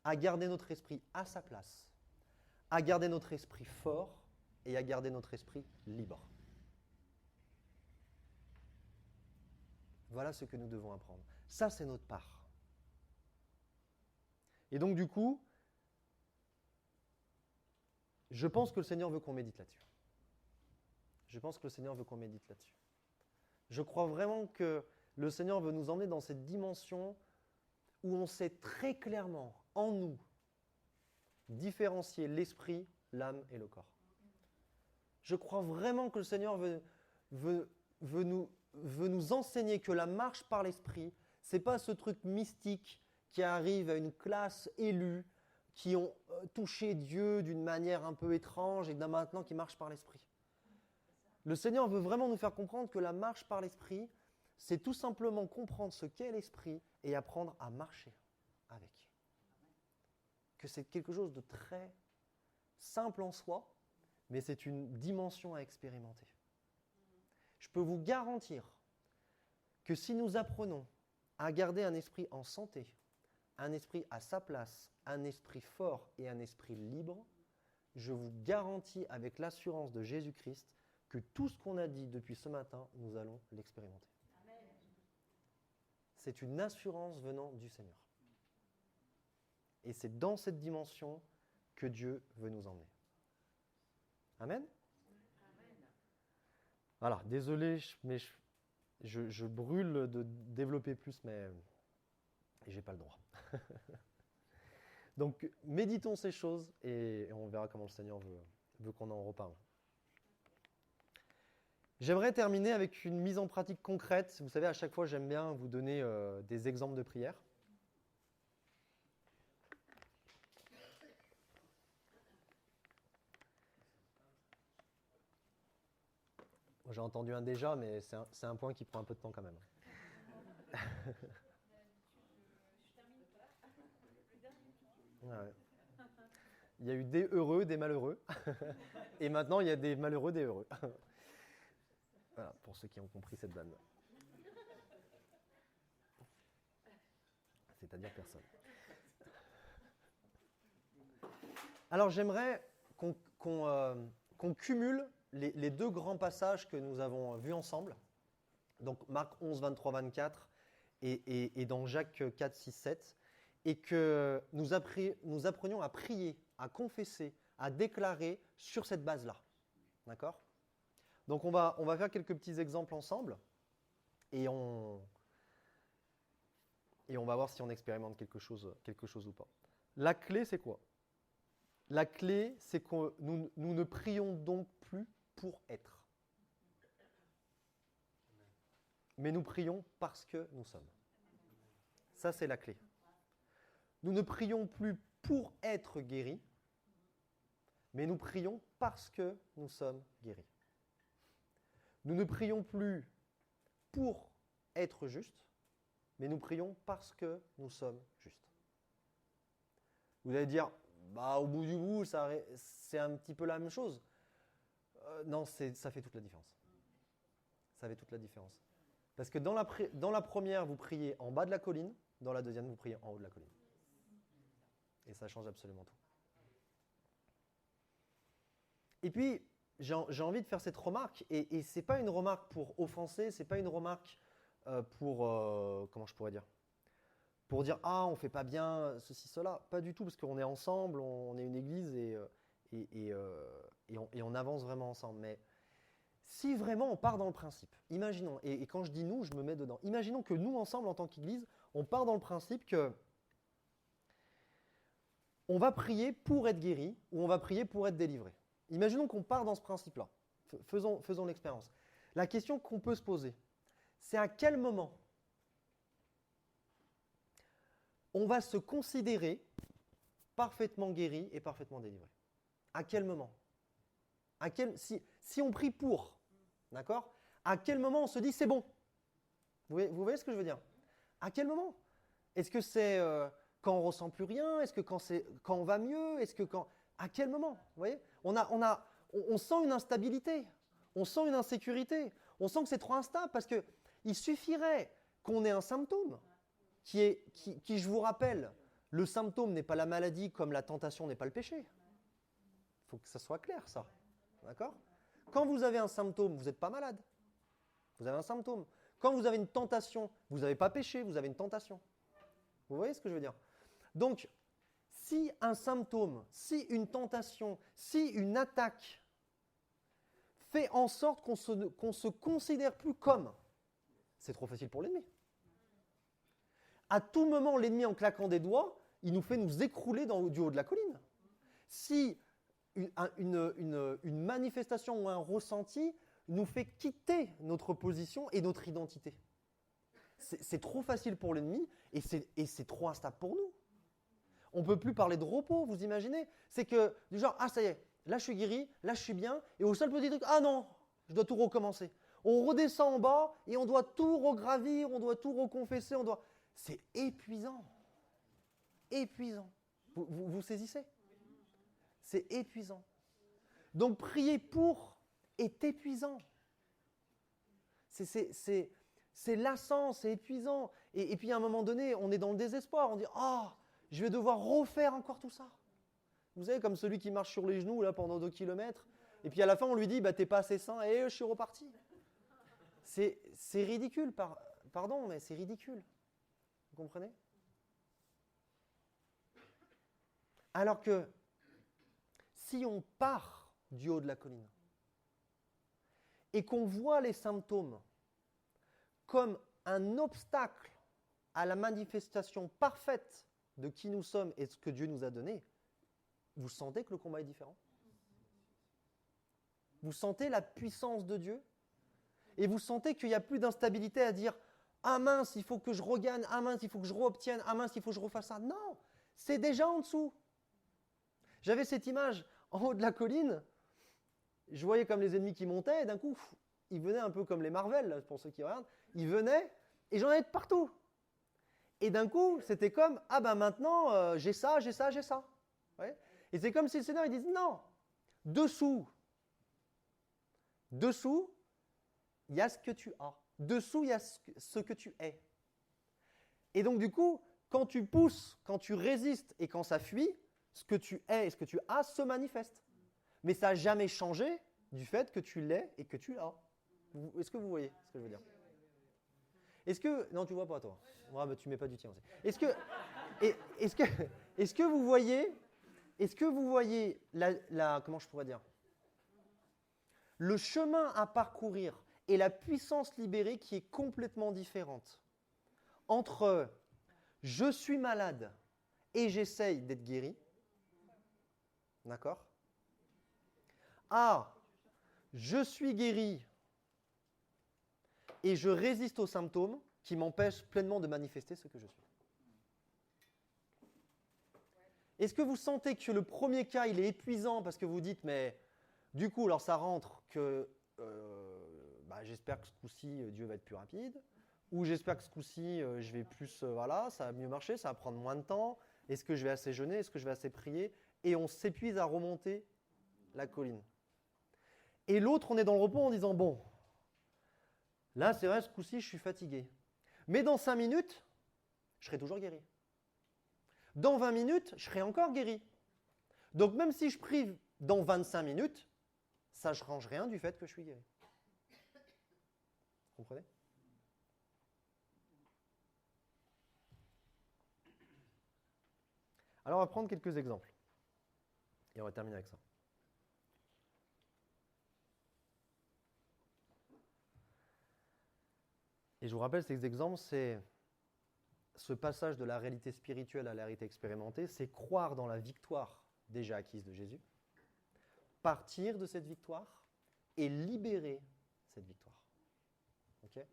à garder notre esprit à sa place, à garder notre esprit fort et à garder notre esprit libre. Voilà ce que nous devons apprendre. Ça, c'est notre part. Et donc, du coup, je pense que le Seigneur veut qu'on médite là-dessus. Je pense que le Seigneur veut qu'on médite là-dessus. Je crois vraiment que le Seigneur veut nous emmener dans cette dimension où on sait très clairement, en nous, différencier l'esprit, l'âme et le corps. Je crois vraiment que le Seigneur veut nous enseigner que la marche par l'esprit, ce n'est pas ce truc mystique qui arrive à une classe élue, qui ont touché Dieu d'une manière un peu étrange et maintenant qui marchent par l'esprit. Le Seigneur veut vraiment nous faire comprendre que la marche par l'esprit, c'est tout simplement comprendre ce qu'est l'esprit et apprendre à marcher avec. Que c'est quelque chose de très simple en soi, mais c'est une dimension à expérimenter. Je peux vous garantir que si nous apprenons à garder un esprit en santé, un esprit à sa place, un esprit fort et un esprit libre, je vous garantis avec l'assurance de Jésus-Christ que tout ce qu'on a dit depuis ce matin, nous allons l'expérimenter. Amen. C'est une assurance venant du Seigneur. Et c'est dans cette dimension que Dieu veut nous emmener. Amen? Voilà, désolé, mais je brûle de développer plus, mais j'ai pas le droit. Donc, méditons ces choses et on verra comment le Seigneur veut qu'on en reparle. J'aimerais terminer avec une mise en pratique concrète. Vous savez, à chaque fois, j'aime bien vous donner des exemples de prières. J'ai entendu un déjà, mais c'est un point qui prend un peu de temps quand même. Ouais. Il y a eu des heureux, des malheureux. Et maintenant, il y a des malheureux, des heureux. Voilà, pour ceux qui ont compris cette vanne. C'est-à-dire personne. Alors, j'aimerais qu'on cumule les deux grands passages que nous avons vus ensemble. Donc, Marc 11, 23, 24 et dans Jacques 4, 6, 7. Et que nous apprenions à prier, à confesser, à déclarer sur cette base-là. D'accord ? Donc on va faire quelques petits exemples ensemble et on va voir si on expérimente quelque chose ou pas. La clé, c'est quoi ? La clé, c'est que nous ne prions donc plus pour être. Mais nous prions parce que nous sommes. Ça, c'est la clé. Nous ne prions plus pour être guéris, mais nous prions parce que nous sommes guéris. Nous ne prions plus pour être justes, mais nous prions parce que nous sommes justes. Vous allez dire, au bout du bout, c'est un petit peu la même chose. Non, ça fait toute la différence. Ça fait toute la différence. Parce que dans la première, vous priez en bas de la colline, dans la deuxième, vous priez en haut de la colline. Et ça change absolument tout. Et puis, j'ai envie de faire cette remarque, et ce n'est pas une remarque pour offenser, ce n'est pas une remarque pour, comment je pourrais dire, pour dire « Ah, on ne fait pas bien ceci, cela ». Pas du tout, parce qu'on est ensemble, on est une église, et on avance vraiment ensemble. Mais si vraiment on part dans le principe, imaginons, et quand je dis « nous », je me mets dedans, imaginons que nous, ensemble, en tant qu'église, on part dans le principe que on va prier pour être guéri ou on va prier pour être délivré. Imaginons qu'on part dans ce principe-là. Faisons l'expérience. La question qu'on peut se poser, c'est à quel moment on va se considérer parfaitement guéri et parfaitement délivré. À quel moment ? Si on prie pour, d'accord ? À quel moment on se dit c'est bon ? Vous voyez ce que je veux dire ? À quel moment ? Est-ce que c'est quand on ne ressent plus rien ? Est-ce que quand on va mieux ? Est-ce que quand… À quel moment ? Vous voyez ? On sent une instabilité, on sent une insécurité, on sent que c'est trop instable parce qu'il suffirait qu'on ait un symptôme qui, je vous rappelle, le symptôme n'est pas la maladie comme la tentation n'est pas le péché. Il faut que ça soit clair, ça. D'accord ? Quand vous avez un symptôme, vous n'êtes pas malade. Vous avez un symptôme. Quand vous avez une tentation, vous n'avez pas péché, vous avez une tentation. Vous voyez ce que je veux dire ? Donc, si un symptôme, si une tentation, si une attaque fait en sorte qu'on se considère plus comme, c'est trop facile pour l'ennemi. À tout moment, l'ennemi, en claquant des doigts, il nous fait nous écrouler du haut de la colline. Si une manifestation ou un ressenti nous fait quitter notre position et notre identité, c'est trop facile pour l'ennemi et c'est trop instable pour nous. On ne peut plus parler de repos, vous imaginez ? C'est que, du genre, ah ça y est, là je suis guéri, là je suis bien, et au seul petit truc, ah non, je dois tout recommencer. On redescend en bas et on doit tout regravir, on doit tout reconfesser, C'est épuisant. Épuisant. Vous saisissez ? C'est épuisant. Donc prier pour est épuisant. C'est lassant, c'est épuisant. Et puis à un moment donné, on est dans le désespoir, on dit « Ah, je vais devoir refaire encore tout ça. » Vous savez, comme celui qui marche sur les genoux là, pendant 2 kilomètres, et puis à la fin on lui dit « T'es pas assez sain, et je suis reparti. » C'est ridicule, pardon, mais c'est ridicule. Vous comprenez ? Alors que si on part du haut de la colline et qu'on voit les symptômes comme un obstacle à la manifestation parfaite de qui nous sommes et de ce que Dieu nous a donné, vous sentez que le combat est différent? Vous sentez la puissance de Dieu? Et vous sentez qu'il n'y a plus d'instabilité à dire « Ah mince, il faut que je regagne, ah mince, il faut que je reobtienne, ah mince, il faut que je refasse ça. » Non, c'est déjà en dessous. J'avais cette image en haut de la colline, je voyais comme les ennemis qui montaient, et d'un coup, ils venaient un peu comme les Marvel, là, pour ceux qui regardent, ils venaient, et j'en avais de partout. Et d'un coup, c'était comme « Ah ben maintenant, j'ai ça, j'ai ça, j'ai ça. » Ouais. Et c'est comme si le Seigneur il disait « Non, dessous, il y a ce que tu as. Dessous, il y a ce que tu es. » Et donc du coup, quand tu pousses, quand tu résistes et quand ça fuit, ce que tu es et ce que tu as se manifeste. Mais ça n'a jamais changé du fait que tu l'es et que tu l'as. Est-ce que vous voyez ce que je veux dire? Est-ce que... Non, tu ne vois pas toi. Ouais, bah, tu ne mets pas du tien aussi. Est-ce que vous voyez comment je pourrais dire? Le chemin à parcourir et la puissance libérée qui est complètement différente entre je suis malade et j'essaye d'être guéri, d'accord? Ah, je suis guéri et je résiste aux symptômes qui m'empêchent pleinement de manifester ce que je suis. Est-ce que vous sentez que le premier cas, il est épuisant parce que vous dites, mais du coup, alors ça rentre que j'espère que ce coup-ci, Dieu va être plus rapide, ou j'espère que ce coup-ci, je vais plus, voilà, ça va mieux marcher, ça va prendre moins de temps, est-ce que je vais assez jeûner, est-ce que je vais assez prier? Et on s'épuise à remonter la colline. Et l'autre, on est dans le repos en disant, bon, là, c'est vrai, ce coup-ci, je suis fatigué. Mais dans 5 minutes, je serai toujours guéri. Dans 20 minutes, je serai encore guéri. Donc même si je prie dans 25 minutes, ça ne change rien du fait que je suis guéri. Vous comprenez? Alors on va prendre quelques exemples. Et on va terminer avec ça. Et je vous rappelle, ces exemples, c'est ce passage de la réalité spirituelle à la réalité expérimentée, c'est croire dans la victoire déjà acquise de Jésus, partir de cette victoire et libérer cette victoire. Okay?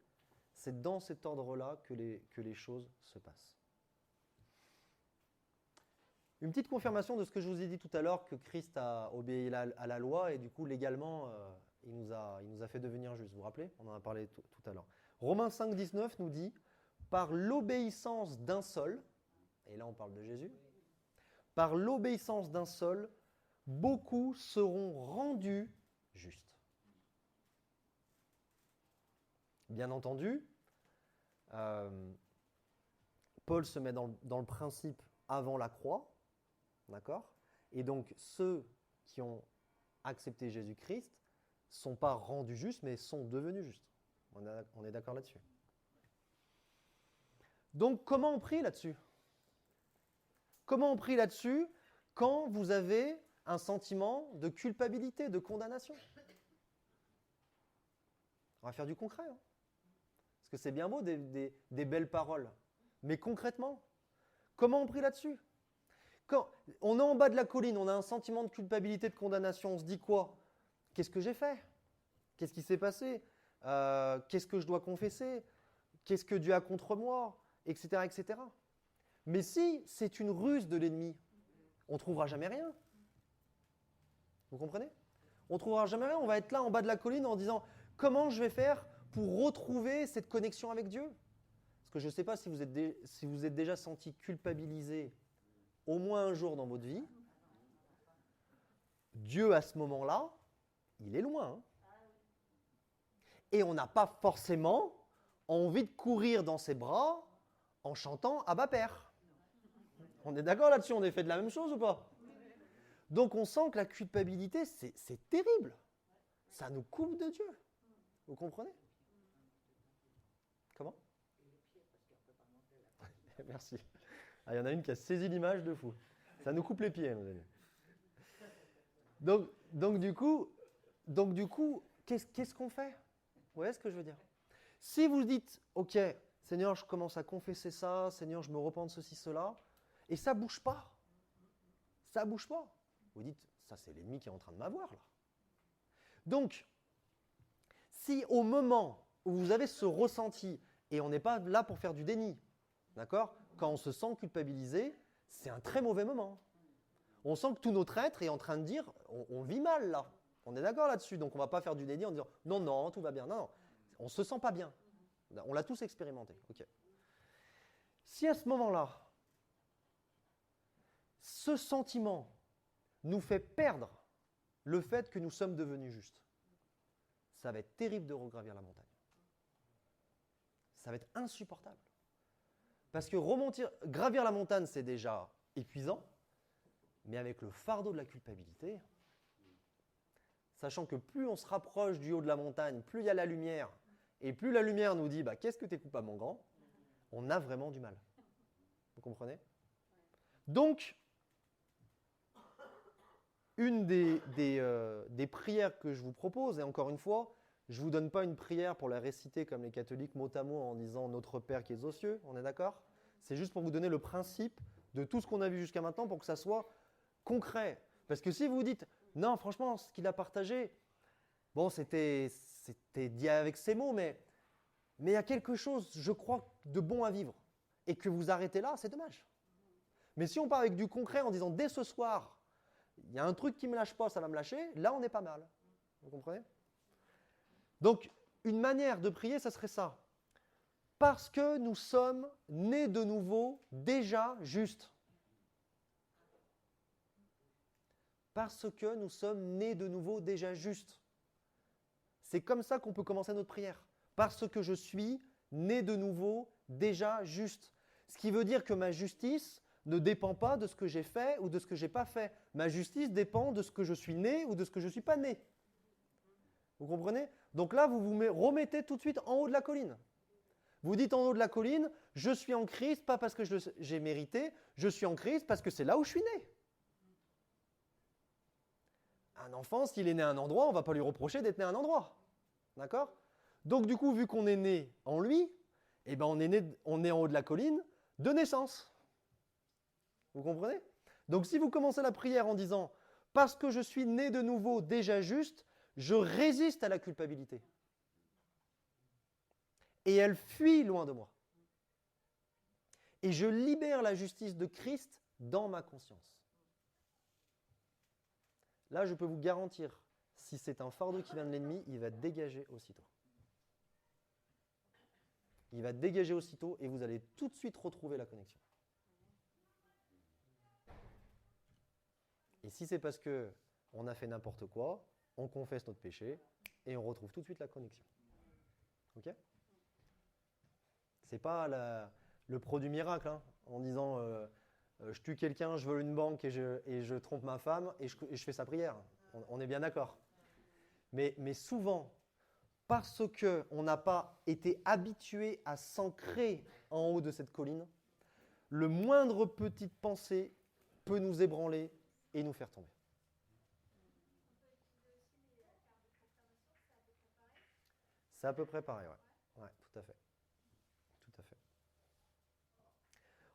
C'est dans cet ordre-là que les choses se passent. Une petite confirmation de ce que je vous ai dit tout à l'heure, que Christ a obéi à la loi et du coup légalement il nous a fait devenir justes. Vous vous rappelez? On en a parlé tout à l'heure. Romains 5, 19 nous dit « Par l'obéissance d'un seul », et là on parle de Jésus, « Par l'obéissance d'un seul, beaucoup seront rendus justes. » Bien entendu, Paul se met dans le principe avant la croix, d'accord? Et donc ceux qui ont accepté Jésus-Christ ne sont pas rendus justes, mais sont devenus justes. On est d'accord là-dessus. Donc comment on prie là-dessus? Comment on prie là-dessus quand vous avez un sentiment de culpabilité, de condamnation? On va faire du concret. Hein. Parce que c'est bien beau des belles paroles. Mais concrètement, comment on prie là-dessus? Quand on est en bas de la colline, on a un sentiment de culpabilité, de condamnation, on se dit quoi? Qu'est-ce que j'ai fait? Qu'est-ce qui s'est passé? Qu'est-ce que je dois confesser? Qu'est-ce que Dieu a contre moi? Etc., etc. Mais si c'est une ruse de l'ennemi, on ne trouvera jamais rien. Vous comprenez? On ne trouvera jamais rien. On va être là en bas de la colline en disant comment je vais faire pour retrouver cette connexion avec Dieu? Parce que je ne sais pas si vous êtes déjà senti culpabilisé au moins un jour dans votre vie. Dieu, à ce moment-là, il est loin. Hein. Et on n'a pas forcément envie de courir dans ses bras en chantant Abba Père. On est d'accord là-dessus? On est fait de la même chose ou pas? Donc on sent que la culpabilité, c'est terrible. Ça nous coupe de Dieu. Vous comprenez? Comment? Merci. Ah, il y en a une qui a saisi l'image de fou. Ça nous coupe les pieds. Donc du coup, qu'est-ce qu'on fait? Vous voyez ce que je veux dire? Si vous dites, ok, Seigneur, je commence à confesser ça, Seigneur, je me repens de ceci, cela, et ça bouge pas. Ça bouge pas. Vous dites, ça c'est l'ennemi qui est en train de m'avoir là. Donc, si au moment où vous avez ce ressenti, et on n'est pas là pour faire du déni, d'accord? Quand on se sent culpabilisé, c'est un très mauvais moment. On sent que tout notre être est en train de dire, on vit mal là. On est d'accord là-dessus, donc on ne va pas faire du déni en disant, non, non, tout va bien. Non, non, on ne se sent pas bien. On l'a tous expérimenté. Okay. Si à ce moment-là, ce sentiment nous fait perdre le fait que nous sommes devenus justes, ça va être terrible de regravir la montagne. Ça va être insupportable. Parce que gravir la montagne, c'est déjà épuisant, mais avec le fardeau de la culpabilité, sachant que plus on se rapproche du haut de la montagne, plus il y a la lumière, et plus la lumière nous dit bah, « qu'est-ce que tu es coupable, mon grand ?» on a vraiment du mal. Vous comprenez? Donc, une des prières que je vous propose, et encore une fois, je ne vous donne pas une prière pour la réciter comme les catholiques mot à mot en disant « Notre Père qui es aux cieux », on est d'accord? C'est juste pour vous donner le principe de tout ce qu'on a vu jusqu'à maintenant pour que ça soit concret. Parce que si vous dites « Non, franchement, ce qu'il a partagé, bon, c'était dit avec ces mots, mais il y a quelque chose, je crois, de bon à vivre. » Et que vous arrêtez là, c'est dommage. Mais si on part avec du concret en disant « Dès ce soir, il y a un truc qui ne me lâche pas, ça va me lâcher », là, on est pas mal. Vous comprenez? Donc, une manière de prier, ça serait ça. Parce que nous sommes nés de nouveau déjà justes. Parce que nous sommes nés de nouveau déjà justes. C'est comme ça qu'on peut commencer notre prière. Parce que je suis né de nouveau déjà juste. Ce qui veut dire que ma justice ne dépend pas de ce que j'ai fait ou de ce que je n'ai pas fait. Ma justice dépend de ce que je suis né ou de ce que je ne suis pas né. Vous comprenez? Donc là, vous vous remettez tout de suite en haut de la colline. Vous dites en haut de la colline, je suis en Christ, pas parce que j'ai mérité, je suis en Christ parce que c'est là où je suis né. Un enfant, s'il est né à un endroit, on ne va pas lui reprocher d'être né à un endroit. D'accord? Donc du coup, vu qu'on est né en lui, eh ben on est en haut de la colline de naissance. Vous comprenez? Donc si vous commencez la prière en disant « Parce que je suis né de nouveau déjà juste, je résiste à la culpabilité. » Et elle fuit loin de moi. Et je libère la justice de Christ dans ma conscience. Là, je peux vous garantir, si c'est un fardeau qui vient de l'ennemi, il va dégager aussitôt. Il va dégager aussitôt et vous allez tout de suite retrouver la connexion. Et si c'est parce qu'on a fait n'importe quoi, on confesse notre péché et on retrouve tout de suite la connexion. Ok? C'est pas le produit miracle, hein, en disant je tue quelqu'un, je vole une banque et je trompe ma femme et je fais sa prière. On est bien d'accord. Mais souvent, parce qu'on n'a pas été habitué à s'ancrer en haut de cette colline, le moindre petite pensée peut nous ébranler et nous faire tomber. C'est à peu près pareil, ouais. Ouais, tout à fait. Tout à fait.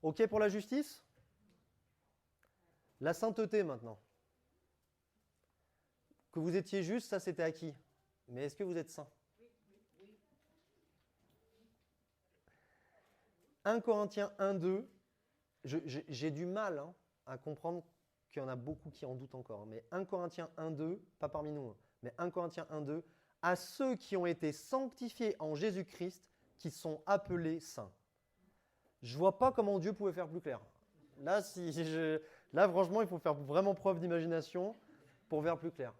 OK pour la justice? La sainteté maintenant. Que vous étiez juste, ça c'était acquis. Mais est-ce que vous êtes saint? 1 Corinthiens 1,2, j'ai du mal à comprendre qu'il y en a beaucoup qui en doutent encore. Mais 1 Corinthiens 1,2, pas parmi nous, mais 1 Corinthiens 1,2, à ceux qui ont été sanctifiés en Jésus-Christ, qui sont appelés saints. Je ne vois pas comment Dieu pouvait faire plus clair. Là, franchement, il faut faire vraiment preuve d'imagination pour faire plus clair.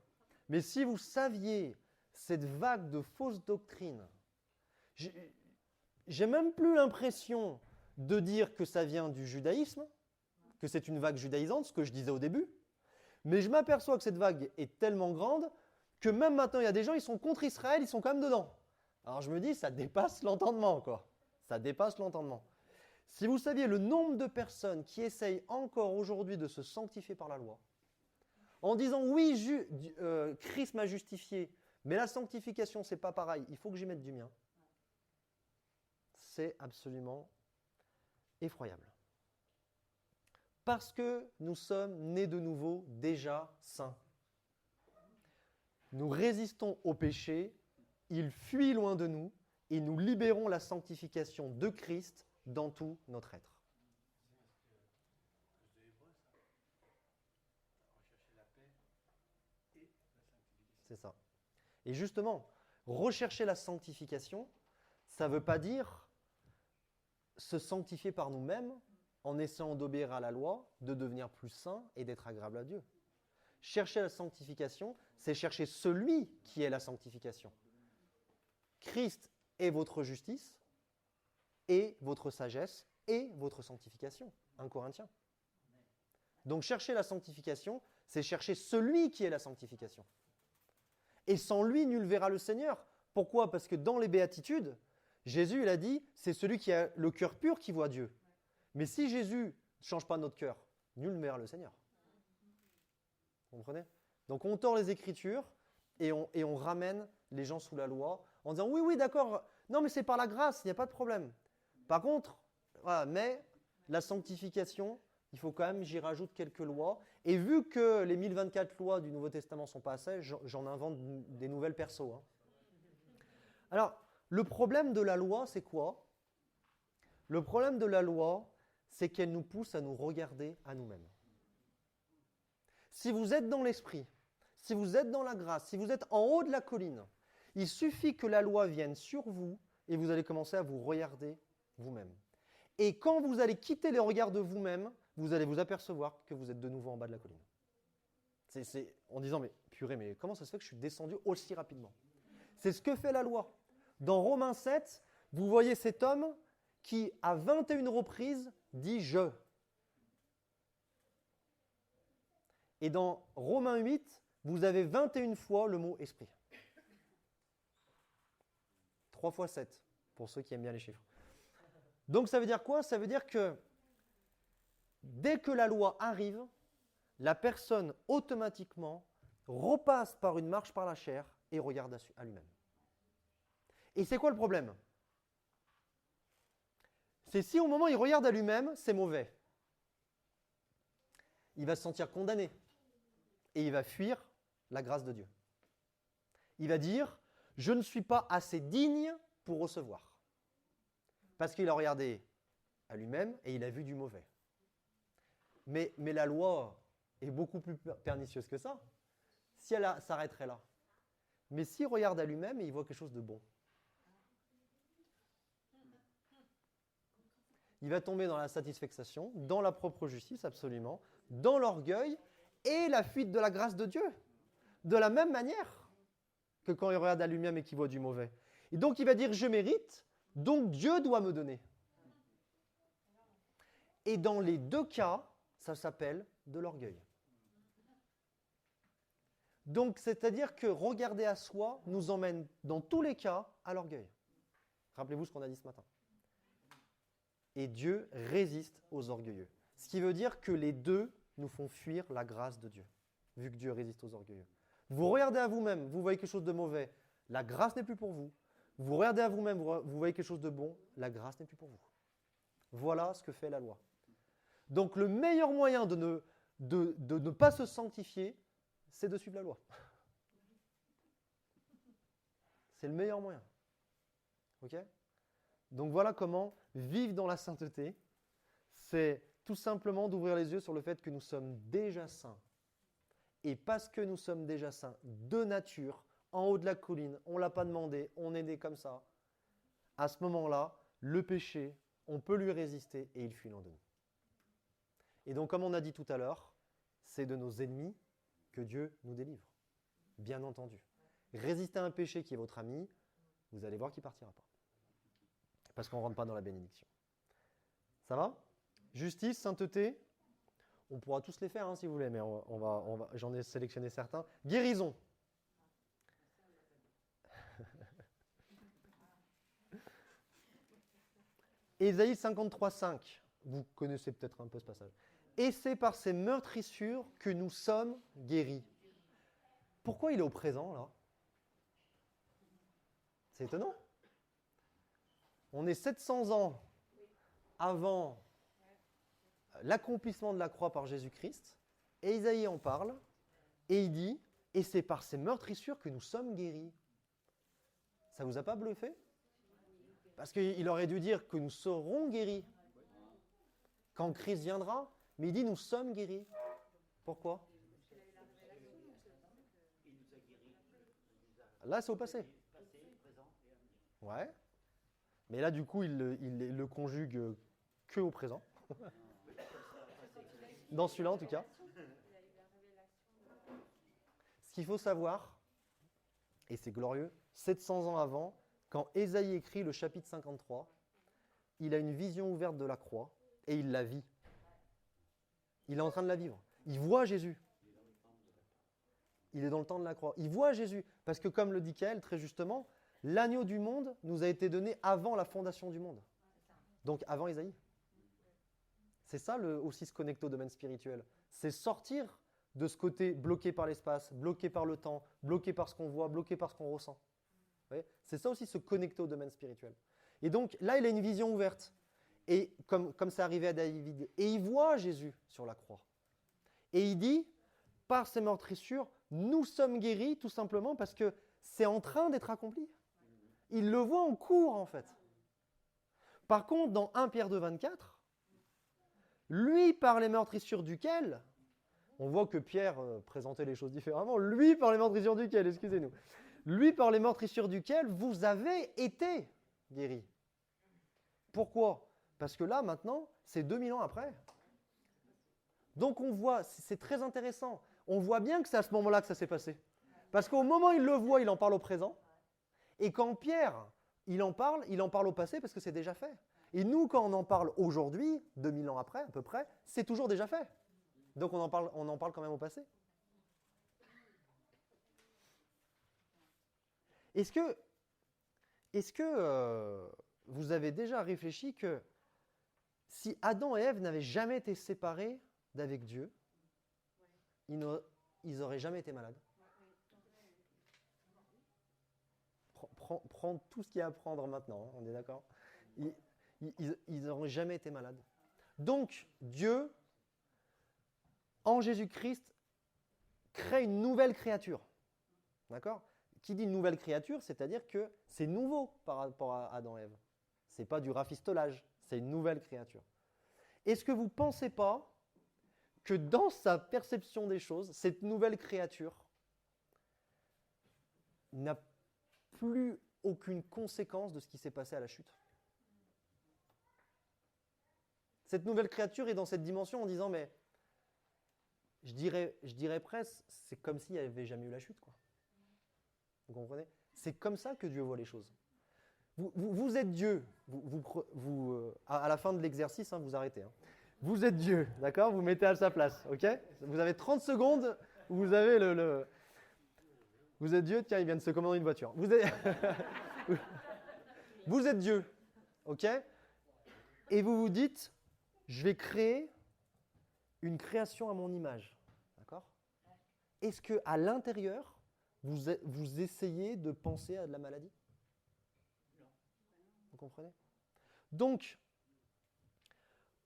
Mais si vous saviez cette vague de fausses doctrines, j'ai même plus l'impression de dire que ça vient du judaïsme, que c'est une vague judaïsante, ce que je disais au début, mais je m'aperçois que cette vague est tellement grande que même maintenant, il y a des gens, ils sont contre Israël, ils sont quand même dedans. Alors je me dis, ça dépasse l'entendement, quoi. Ça dépasse l'entendement. Si vous saviez le nombre de personnes qui essayent encore aujourd'hui de se sanctifier par la loi, en disant oui, Christ m'a justifié, mais la sanctification, c'est pas pareil, il faut que j'y mette du mien. C'est absolument effroyable. Parce que nous sommes nés de nouveau déjà saints. Nous résistons au péché, il fuit loin de nous, et nous libérons la sanctification de Christ dans tout notre être. C'est ça. Et justement, rechercher la sanctification, ça ne veut pas dire se sanctifier par nous-mêmes en essayant d'obéir à la loi, de devenir plus saint et d'être agréable à Dieu. Chercher la sanctification, c'est chercher celui qui est la sanctification. Christ est votre justice et votre sagesse et votre sanctification. 1 Corinthiens. Donc chercher la sanctification, c'est chercher celui qui est la sanctification. Et sans lui, nul verra le Seigneur. Pourquoi? Parce que dans les béatitudes, Jésus, il a dit, c'est celui qui a le cœur pur qui voit Dieu. Mais si Jésus ne change pas notre cœur, nul ne verra le Seigneur. Vous comprenez? Donc on tord les Écritures et on ramène les gens sous la loi en disant, oui, d'accord, non mais c'est par la grâce, il n'y a pas de problème. Par contre, voilà, mais la sanctification, il faut quand même, j'y rajoute quelques lois. Et vu que les 1024 lois du Nouveau Testament ne sont pas assez, j'en invente des nouvelles perso. Hein. Alors, le problème de la loi, c'est quoi? Le problème de la loi, c'est qu'elle nous pousse à nous regarder à nous-mêmes. Si vous êtes dans l'esprit, si vous êtes dans la grâce, si vous êtes en haut de la colline, il suffit que la loi vienne sur vous et vous allez commencer à vous regarder vous-même. Et quand vous allez quitter les regards de vous-même, vous allez vous apercevoir que vous êtes de nouveau en bas de la colline. C'est en disant, mais purée, mais comment ça se fait que je suis descendu aussi rapidement? C'est ce que fait la loi. Dans Romains 7, vous voyez cet homme qui, à 21 reprises, dit « je ». Et dans Romains 8, vous avez 21 fois le mot « esprit ». 3 fois 7, pour ceux qui aiment bien les chiffres. Donc ça veut dire quoi? Ça veut dire que dès que la loi arrive, la personne automatiquement repasse par une marche par la chair et regarde à lui-même. Et c'est quoi le problème? C'est si au moment où il regarde à lui-même, c'est mauvais. Il va se sentir condamné et il va fuir la grâce de Dieu. Il va dire, je ne suis pas assez digne pour recevoir. Parce qu'il a regardé à lui-même et il a vu du mauvais. Mais la loi est beaucoup plus pernicieuse que ça. Si elle s'arrêterait là. Mais s'il regarde à lui-même et il voit quelque chose de bon, il va tomber dans la satisfaction, dans la propre justice, absolument, dans l'orgueil et la fuite de la grâce de Dieu. De la même manière que quand il regarde à lui-même et qu'il voit du mauvais. Et donc il va dire, je mérite, donc Dieu doit me donner. Et dans les deux cas, ça s'appelle de l'orgueil. Donc, c'est-à-dire que regarder à soi nous emmène dans tous les cas à l'orgueil. Rappelez-vous ce qu'on a dit ce matin. Et Dieu résiste aux orgueilleux. Ce qui veut dire que les deux nous font fuir la grâce de Dieu, vu que Dieu résiste aux orgueilleux. Vous regardez à vous-même, vous voyez quelque chose de mauvais, la grâce n'est plus pour vous. Vous regardez à vous-même, vous voyez quelque chose de bon, la grâce n'est plus pour vous. Voilà ce que fait la loi. Donc le meilleur moyen de ne pas se sanctifier, c'est de suivre la loi. C'est le meilleur moyen. Ok ? Donc voilà comment vivre dans la sainteté, c'est tout simplement d'ouvrir les yeux sur le fait que nous sommes déjà saints. Et parce que nous sommes déjà saints de nature, en haut de la colline, on ne l'a pas demandé, on est né comme ça. À ce moment-là, le péché, on peut lui résister et il fuit loin de nous. Et donc, comme on a dit tout à l'heure, c'est de nos ennemis que Dieu nous délivre. Bien entendu. Résistez à un péché qui est votre ami, vous allez voir qu'il ne partira pas. Parce qu'on ne rentre pas dans la bénédiction. Ça va? Justice, sainteté, on pourra tous les faire hein, si vous voulez, mais j'en ai sélectionné certains. Guérison. Ésaïe 53,5. Vous connaissez peut-être un peu ce passage. Et c'est par ces meurtrissures que nous sommes guéris. Pourquoi il est au présent, là? C'est étonnant. On est 700 ans avant l'accomplissement de la croix par Jésus-Christ, et Isaïe en parle, et il dit, et c'est par ces meurtrissures que nous sommes guéris. Ça vous a pas bluffé? Parce qu'il aurait dû dire que nous serons guéris quand Christ viendra, mais il dit nous sommes guéris. Pourquoi? Là, c'est au passé. Ouais. Mais là, du coup, il le conjugue que au présent. Dans celui-là, en tout cas. Ce qu'il faut savoir, et c'est glorieux, 700 ans avant, quand Ésaïe écrit le chapitre 53, il a une vision ouverte de la croix et il la vit. Il est en train de la vivre. Il voit Jésus. Il est dans le temps de la croix. Il voit Jésus. Parce que comme le dit Kaël très justement, l'agneau du monde nous a été donné avant la fondation du monde. Donc avant Ésaïe. C'est ça aussi se connecter au domaine spirituel. C'est sortir de ce côté bloqué par l'espace, bloqué par le temps, bloqué par ce qu'on voit, bloqué par ce qu'on ressent. C'est ça aussi se connecter au domaine spirituel. Et donc là, il a une vision ouverte. Et comme c'est arrivé à David, et il voit Jésus sur la croix. Et il dit, par ces meurtrissures, nous sommes guéris tout simplement parce que c'est en train d'être accompli. Il le voit en cours en fait. Par contre, dans 1 Pierre 2, 24, lui par les meurtrissures duquel, on voit que Pierre présentait les choses différemment, lui par les meurtrissures duquel, excusez-nous, lui par les meurtrissures duquel vous avez été guéris. Pourquoi? Parce que là, maintenant, c'est 2000 ans après. Donc on voit, c'est très intéressant, on voit bien que c'est à ce moment-là que ça s'est passé. Parce qu'au moment où il le voit, il en parle au présent. Et quand Pierre, il en parle au passé parce que c'est déjà fait. Et nous, quand on en parle aujourd'hui, 2000 ans après à peu près, c'est toujours déjà fait. Donc on en parle quand même au passé. Est-ce que vous avez déjà réfléchi que si Adam et Ève n'avaient jamais été séparés d'avec Dieu, ils n'auraient jamais été malades? Prends tout ce qu'il y a à prendre maintenant, on est d'accord? Ils n'auraient jamais été malades. Donc, Dieu, en Jésus-Christ, crée une nouvelle créature. D'accord? Qui dit nouvelle créature, c'est-à-dire que c'est nouveau par rapport à Adam et Ève. Ce n'est pas du rafistolage, c'est une nouvelle créature. Est-ce que vous ne pensez pas que dans sa perception des choses, cette nouvelle créature n'a plus aucune conséquence de ce qui s'est passé à la chute? Cette nouvelle créature est dans cette dimension en disant, mais je dirais presque, c'est comme s'il n'y avait jamais eu la chute, quoi. Vous comprenez? C'est comme ça que Dieu voit les choses. Vous êtes Dieu. À la fin de l'exercice, hein, vous arrêtez. Hein. Vous êtes Dieu, d'accord? Vous mettez à sa place, ok? Vous avez 30 secondes où vous avez Vous êtes Dieu, tiens, il vient de se commander une voiture. Vous êtes Dieu, ok? Et vous vous dites, je vais créer une création à mon image, d'accord? Est-ce qu'à l'intérieur, vous essayez de penser à de la maladie? Vous comprenez? Donc,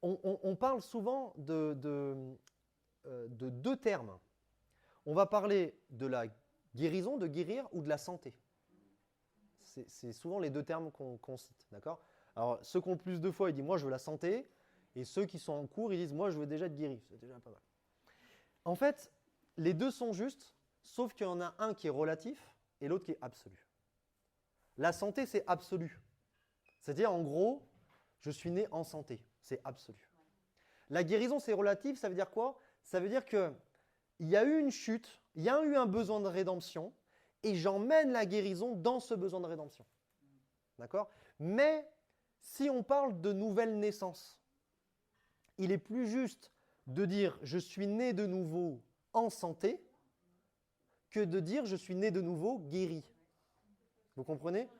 on parle souvent de deux termes. On va parler de la guérison, de guérir, ou de la santé. C'est souvent les deux termes qu'on cite, d'accord? Alors, ceux qui ont le plus de foi, ils disent « moi, je veux la santé », et ceux qui sont en cours, ils disent « moi, je veux déjà être guéri ». C'est déjà pas mal. En fait, les deux sont justes, sauf qu'il y en a un qui est relatif et l'autre qui est absolu. La santé, c'est absolu. C'est-à-dire, en gros, je suis né en santé. C'est absolu. La guérison, c'est relatif. Ça veut dire quoi? Ça veut dire qu'il y a eu une chute, il y a eu un besoin de rédemption, et j'emmène la guérison dans ce besoin de rédemption. D'accord? Mais si on parle de nouvelle naissance, il est plus juste de dire « je suis né de nouveau en santé » que de dire « je suis né de nouveau guéri ». Vous comprenez?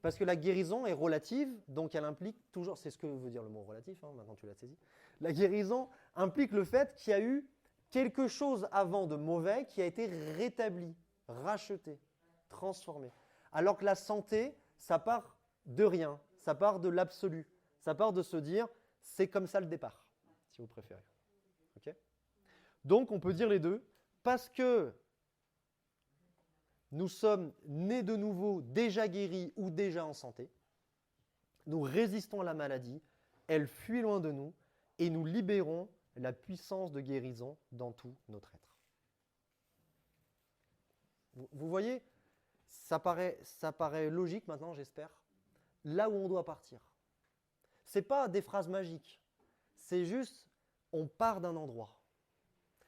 Parce que la guérison est relative, donc elle implique toujours, c'est ce que veut dire le mot relatif, hein, maintenant tu l'as saisi. La guérison implique le fait qu'il y a eu quelque chose avant de mauvais qui a été rétabli, racheté, transformé. Alors que la santé, ça part de rien, ça part de l'absolu, ça part de se dire, c'est comme ça le départ, si vous préférez. Okay. Donc on peut dire les deux, parce que nous sommes nés de nouveau, déjà guéris ou déjà en santé. Nous résistons à la maladie, elle fuit loin de nous et nous libérons la puissance de guérison dans tout notre être. Vous voyez, ça paraît logique maintenant, j'espère, là où on doit partir. Ce n'est pas des phrases magiques, c'est juste, on part d'un endroit.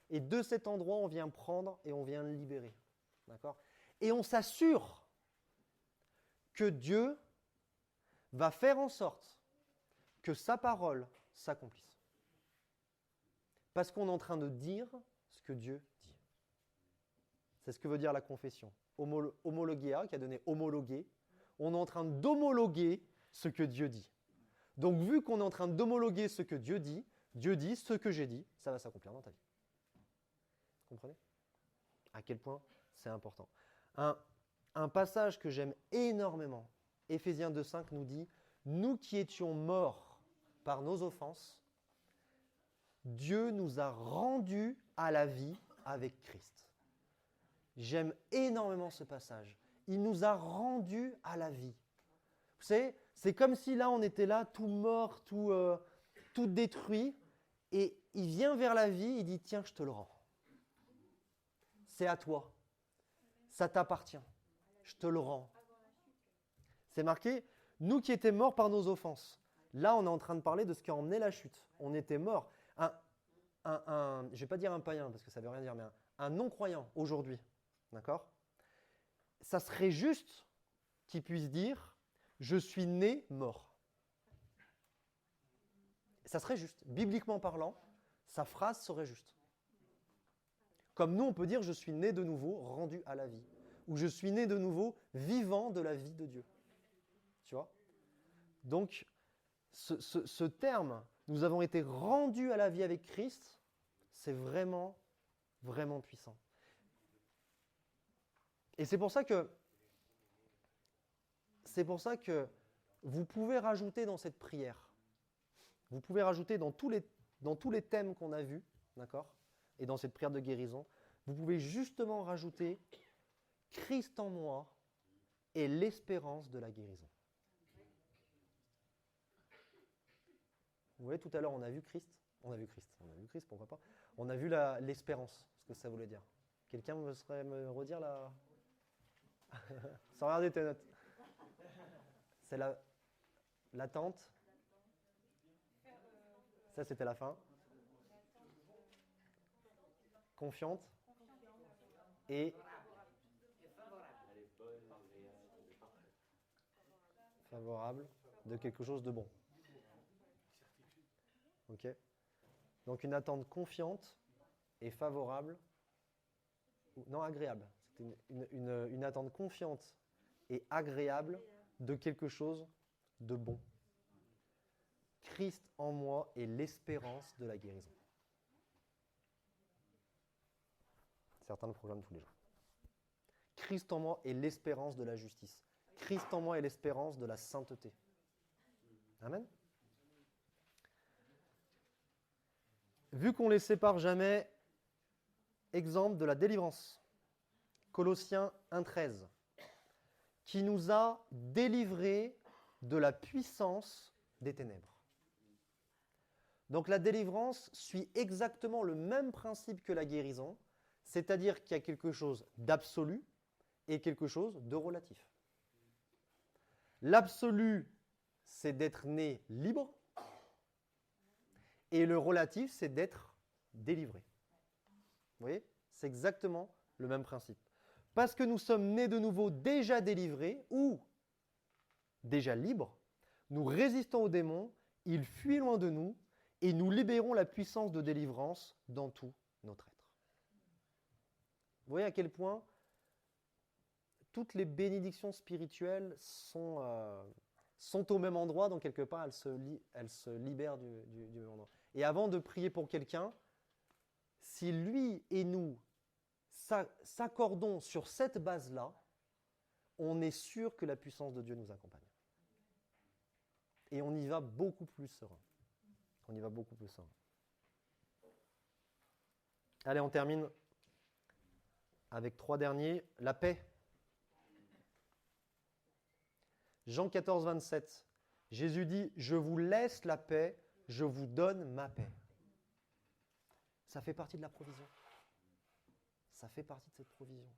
Et de cet endroit, on vient prendre et on vient le libérer. D'accord ? Et on s'assure que Dieu va faire en sorte que sa parole s'accomplisse. Parce qu'on est en train de dire ce que Dieu dit. C'est ce que veut dire la confession. Homologia, qui a donné homologuer. On est en train d'homologuer ce que Dieu dit. Donc, vu qu'on est en train d'homologuer ce que Dieu dit ce que j'ai dit, ça va s'accomplir dans ta vie. Vous comprenez ? À quel point c'est important. Un passage que j'aime énormément, Éphésiens 2,5 nous dit « Nous qui étions morts par nos offenses, Dieu nous a rendus à la vie avec Christ. » J'aime énormément ce passage. Il nous a rendus à la vie. Vous savez, c'est comme si là, on était là, tout mort, tout détruit, et il vient vers la vie, il dit « Tiens, je te le rends. C'est à toi. Ça t'appartient. Je te le rends. » C'est marqué, nous qui étions morts par nos offenses. Là, on est en train de parler de ce qui a emmené la chute. On était morts. Je ne vais pas dire un païen, parce que ça ne veut rien dire, mais un non-croyant aujourd'hui, d'accord ? Ça serait juste qu'il puisse dire, je suis né mort. Ça serait juste. Bibliquement parlant, sa phrase serait juste. Comme nous, on peut dire, je suis né de nouveau, rendu à la vie. Ou je suis né de nouveau, vivant de la vie de Dieu. Tu vois ? Donc, ce terme, nous avons été rendus à la vie avec Christ, c'est vraiment, vraiment puissant. Et c'est pour ça que vous pouvez rajouter dans cette prière, vous pouvez rajouter dans tous les thèmes qu'on a vus, d'accord ? Et dans cette prière de guérison, vous pouvez justement rajouter Christ en moi et l'espérance de la guérison. Vous voyez, tout à l'heure, on a vu Christ, pourquoi pas. On a vu l'espérance, ce que ça voulait dire. Quelqu'un saurait me redire la... Sans regarder tes notes. C'est l'attente. Ça, c'était la fin. Confiante et favorable de quelque chose de bon. Ok ? Donc une attente confiante et favorable, non agréable. C'est une attente confiante et agréable de quelque chose de bon. Christ en moi est l'espérance de la guérison. Certains le proclament tous les jours. Christ en moi est l'espérance de la justice. Christ en moi est l'espérance de la sainteté. Amen. Vu qu'on ne les sépare jamais, exemple de la délivrance. Colossiens 1,13, qui nous a délivrés de la puissance des ténèbres. Donc la délivrance suit exactement le même principe que la guérison, c'est-à-dire qu'il y a quelque chose d'absolu et quelque chose de relatif. L'absolu, c'est d'être né libre, et le relatif, c'est d'être délivré. Vous voyez ? C'est exactement le même principe. Parce que nous sommes nés de nouveau déjà délivrés ou déjà libres, nous résistons aux démons, ils fuient loin de nous et nous libérons la puissance de délivrance dans tout notre être. Vous voyez à quel point toutes les bénédictions spirituelles sont au même endroit, donc quelque part, elles se libèrent du même endroit. Et avant de prier pour quelqu'un, si lui et nous s'accordons sur cette base-là, on est sûr que la puissance de Dieu nous accompagne. Et on y va beaucoup plus serein. On y va beaucoup plus serein. Allez, on termine avec 3 derniers. La paix. Jean 14, 27. Jésus dit « Je vous laisse la paix, je vous donne ma paix. » Ça fait partie de la provision. Ça fait partie de cette provision.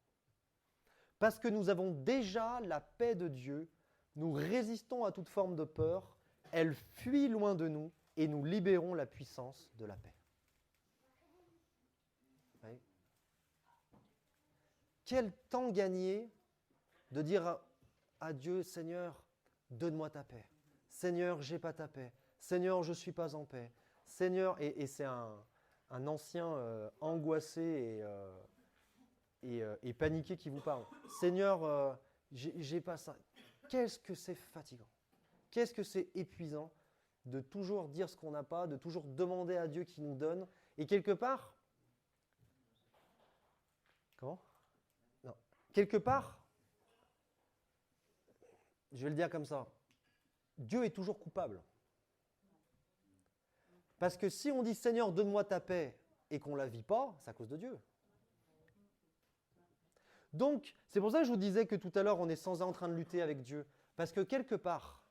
Parce que nous avons déjà la paix de Dieu, nous résistons à toute forme de peur, elle fuit loin de nous et nous libérons la puissance de la paix. Oui. Quel temps gagné de dire à Dieu, Seigneur, donne-moi ta paix. Seigneur, j'ai pas ta paix. Seigneur, je ne suis pas en paix. Seigneur, et c'est un ancien angoissé et paniqué qui vous parle. Seigneur, j'ai pas ça. Qu'est-ce que c'est fatigant. Qu'est-ce que c'est épuisant de toujours dire ce qu'on n'a pas, de toujours demander à Dieu qu'il nous donne. Et quelque part, quelque part, je vais le dire comme ça, Dieu est toujours coupable. Parce que si on dit Seigneur, donne-moi ta paix et qu'on ne la vit pas, c'est à cause de Dieu. Donc, c'est pour ça que je vous disais que tout à l'heure, on est sans arrêt en train de lutter avec Dieu. Parce que quelque part,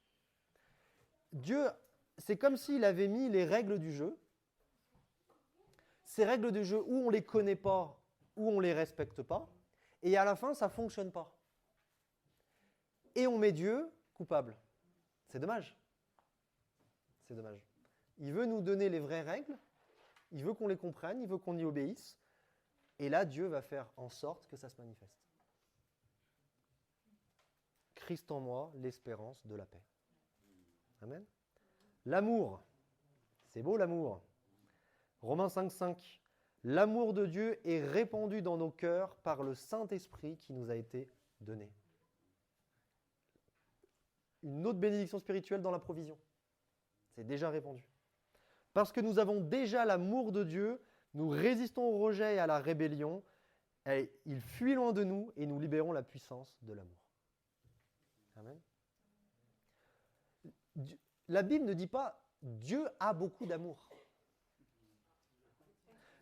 Dieu, c'est comme s'il avait mis les règles du jeu. Ces règles du jeu, où on ne les connaît pas, où on ne les respecte pas. Et à la fin, ça ne fonctionne pas. Et on met Dieu coupable. C'est dommage. C'est dommage. Il veut nous donner les vraies règles, il veut qu'on les comprenne, il veut qu'on y obéisse. Et là, Dieu va faire en sorte que ça se manifeste. Christ en moi, l'espérance de la paix. Amen. L'amour. C'est beau l'amour. Romains 5,5. L'amour de Dieu est répandu dans nos cœurs par le Saint-Esprit qui nous a été donné. Une autre bénédiction spirituelle dans la provision. C'est déjà répandu. Parce que nous avons déjà l'amour de Dieu, nous résistons au rejet et à la rébellion, et il fuit loin de nous et nous libérons la puissance de l'amour. Amen. La Bible ne dit pas Dieu a beaucoup d'amour.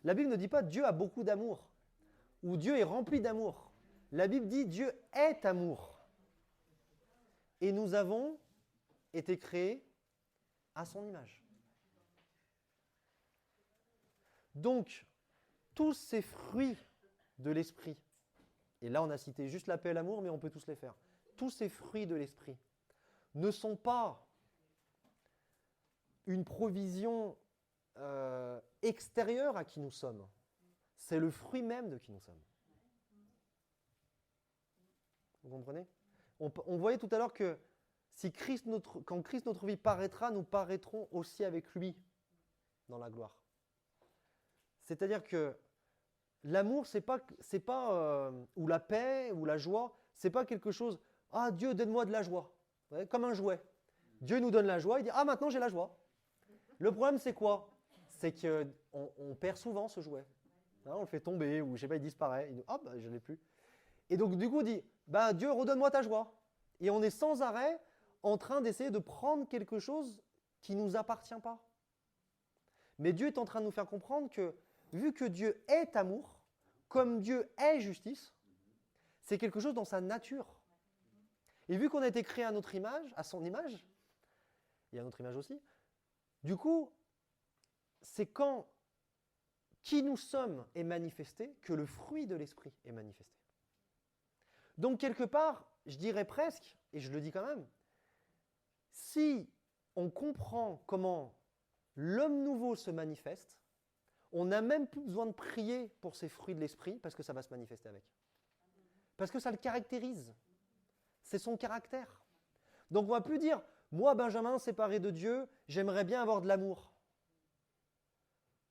La Bible ne dit pas Dieu a beaucoup d'amour ou Dieu est rempli d'amour. La Bible dit Dieu est amour. Et nous avons été créés à son image. Donc, tous ces fruits de l'esprit, et là on a cité juste la paix et l'amour, mais on peut tous les faire. Tous ces fruits de l'esprit ne sont pas une provision extérieure à qui nous sommes. C'est le fruit même de qui nous sommes. Vous comprenez ? On voyait tout à l'heure que si quand Christ notre vie paraîtra, nous paraîtrons aussi avec lui dans la gloire. C'est-à-dire que l'amour, c'est pas ou la paix ou la joie, c'est pas quelque chose. Ah Dieu, donne-moi de la joie, ouais, comme un jouet. Dieu nous donne la joie, il dit ah maintenant j'ai la joie. Le problème c'est quoi ? C'est qu'on perd souvent ce jouet. Hein, on le fait tomber ou je sais pas, il disparaît. Il dit ah bah je l'ai plus. Et donc du coup on dit bah Dieu redonne-moi ta joie. Et on est sans arrêt en train d'essayer de prendre quelque chose qui ne nous appartient pas. Mais Dieu est en train de nous faire comprendre que vu que Dieu est amour, comme Dieu est justice, c'est quelque chose dans sa nature. Et vu qu'on a été créé à notre image, à son image, et à notre image aussi, du coup, c'est quand qui nous sommes est manifesté que le fruit de l'esprit est manifesté. Donc quelque part, je dirais presque, et je le dis quand même, si on comprend comment l'homme nouveau se manifeste, on n'a même plus besoin de prier pour ces fruits de l'esprit parce que ça va se manifester avec. Parce que ça le caractérise. C'est son caractère. Donc on ne va plus dire, moi Benjamin, séparé de Dieu, j'aimerais bien avoir de l'amour.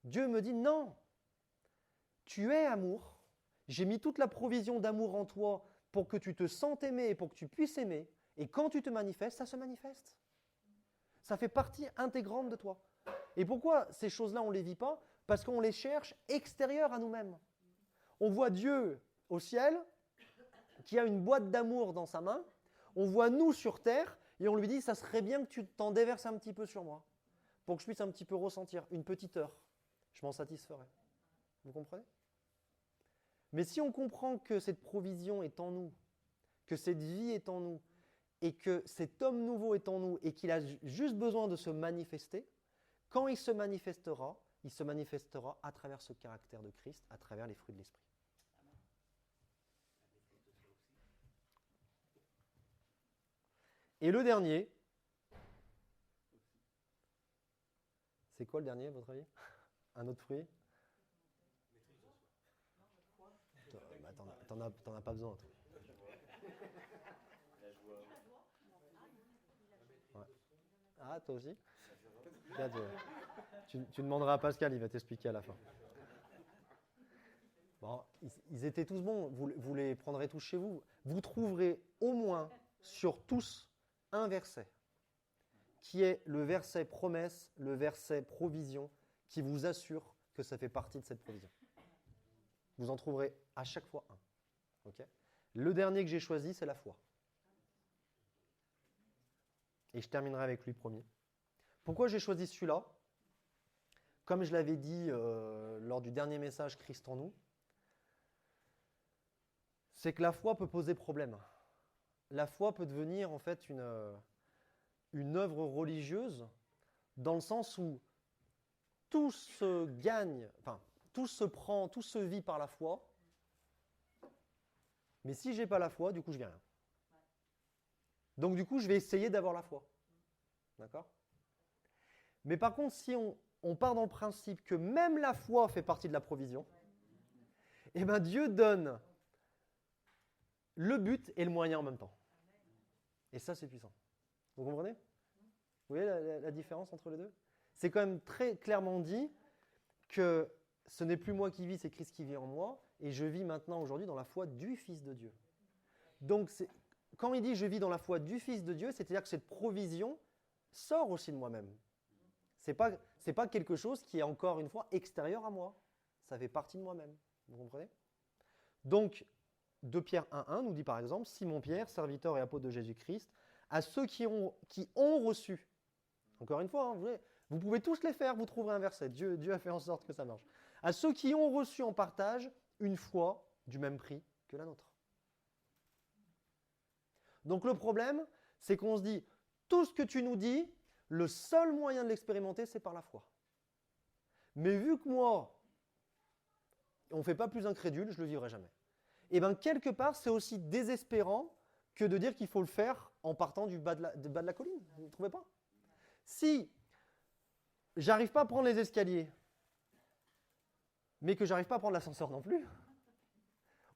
Dieu me dit, non, tu es amour, j'ai mis toute la provision d'amour en toi pour que tu te sentes aimé et pour que tu puisses aimer. Et quand tu te manifestes, ça se manifeste. Ça fait partie intégrante de toi. Et pourquoi ces choses-là, on ne les vit pas? Parce qu'on les cherche extérieures à nous-mêmes. On voit Dieu au ciel, qui a une boîte d'amour dans sa main. On voit nous sur terre, et on lui dit, ça serait bien que tu t'en déverses un petit peu sur moi, pour que je puisse un petit peu ressentir une petite heure. Je m'en satisferai. Vous comprenez? Mais si on comprend que cette provision est en nous, que cette vie est en nous, et que cet homme nouveau est en nous, et qu'il a juste besoin de se manifester, quand il se manifestera à travers ce caractère de Christ, à travers les fruits de l'esprit. Et le dernier, c'est quoi le dernier à votre avis? Un autre fruit? T'en as pas besoin, toi. Ouais. Ah, toi aussi? Là, tu demanderas à Pascal, il va t'expliquer à la fin. Bon, ils étaient tous bons, vous les prendrez tous chez vous. Vous trouverez au moins sur tous un verset qui est le verset promesse, le verset provision, qui vous assure que ça fait partie de cette provision. Vous en trouverez à chaque fois un. Okay? Le dernier que j'ai choisi, c'est la foi. Et je terminerai avec lui premier. Pourquoi j'ai choisi celui-là? Comme je l'avais dit lors du dernier message Christ en nous, c'est que la foi peut poser problème. La foi peut devenir en fait une œuvre religieuse dans le sens où tout se gagne, enfin tout se prend, tout se vit par la foi. Mais si j'ai pas la foi, du coup je vis rien. Donc du coup je vais essayer d'avoir la foi. D'accord? Mais par contre, si on part dans le principe que même la foi fait partie de la provision, eh ben Dieu donne le but et le moyen en même temps. Et ça, c'est puissant. Vous comprenez? Vous voyez la différence entre les deux? C'est quand même très clairement dit que ce n'est plus moi qui vis, c'est Christ qui vit en moi, et je vis maintenant aujourd'hui dans la foi du Fils de Dieu. Donc, quand il dit je vis dans la foi du Fils de Dieu, c'est-à-dire que cette provision sort aussi de moi-même. C'est pas quelque chose qui est encore une fois extérieur à moi. Ça fait partie de moi-même. Vous comprenez? Donc, 2 Pierre 1,1 nous dit par exemple, Simon-Pierre, serviteur et apôtre de Jésus-Christ, à ceux qui ont reçu. Encore une fois, hein, vous pouvez tous les faire, vous trouverez un verset. Dieu a fait en sorte que ça marche. À ceux qui ont reçu en partage une foi du même prix que la nôtre. Donc le problème, c'est qu'on se dit, tout ce que tu nous dis, le seul moyen de l'expérimenter, c'est par la foi. Mais vu que moi, on ne fait pas plus incrédule, je ne le vivrai jamais. Et bien quelque part, c'est aussi désespérant que de dire qu'il faut le faire en partant du bas de la colline. Vous ne trouvez pas? Si j'arrive pas à prendre les escaliers, mais que j'arrive pas à prendre l'ascenseur non plus,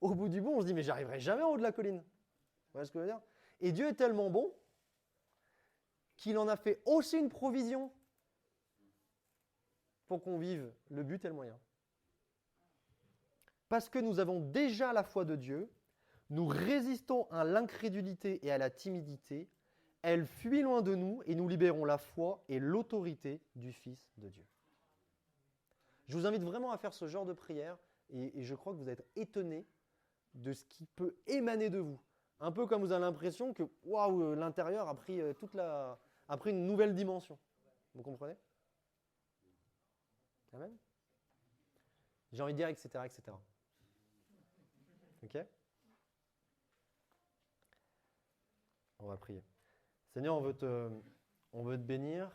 au bout du bout, on se dit, mais j'arriverai jamais en haut de la colline. Vous voyez ce que je veux dire? Et Dieu est tellement bon qu'il en a fait aussi une provision pour qu'on vive le but et le moyen. Parce que nous avons déjà la foi de Dieu, nous résistons à l'incrédulité et à la timidité, elle fuit loin de nous et nous libérons la foi et l'autorité du Fils de Dieu. Je vous invite vraiment à faire ce genre de prière et je crois que vous êtes étonnés de ce qui peut émaner de vous. Un peu comme vous avez l'impression que waouh, l'intérieur a pris une nouvelle dimension. Vous comprenez? Amen. J'ai envie de dire, etc., etc. Ok? On va prier. Seigneur, on veut te bénir,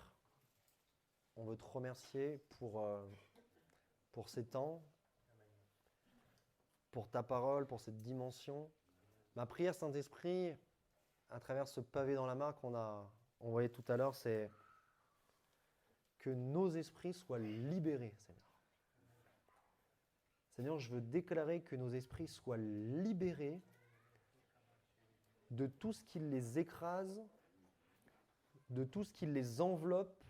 on veut te remercier pour ces temps, pour ta parole, pour cette dimension. Ma prière, Saint-Esprit, à travers ce pavé dans la mare qu'on a envoyé tout à l'heure, c'est que nos esprits soient libérés, Seigneur. Seigneur, je veux déclarer que nos esprits soient libérés de tout ce qui les écrase, de tout ce qui les enveloppe,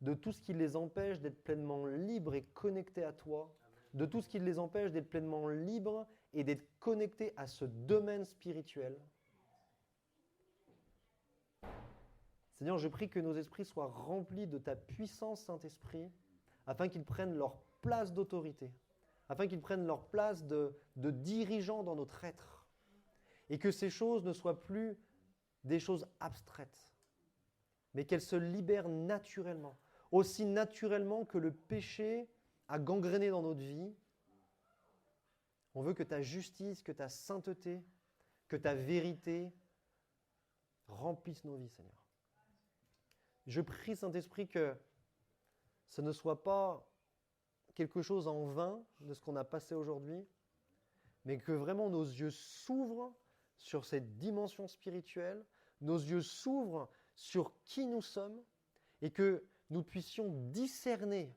de tout ce qui les empêche d'être pleinement libres et connectés à toi, de tout ce qui les empêche d'être pleinement libres et d'être connecté à ce domaine spirituel. Seigneur, je prie que nos esprits soient remplis de ta puissance, Saint-Esprit, afin qu'ils prennent leur place d'autorité, afin qu'ils prennent leur place de dirigeants dans notre être, et que ces choses ne soient plus des choses abstraites, mais qu'elles se libèrent naturellement, aussi naturellement que le péché a gangréné dans notre vie. On veut que ta justice, que ta sainteté, que ta vérité remplissent nos vies, Seigneur. Je prie, Saint-Esprit, que ce ne soit pas quelque chose en vain de ce qu'on a passé aujourd'hui, mais que vraiment nos yeux s'ouvrent sur cette dimension spirituelle, nos yeux s'ouvrent sur qui nous sommes et que nous puissions discerner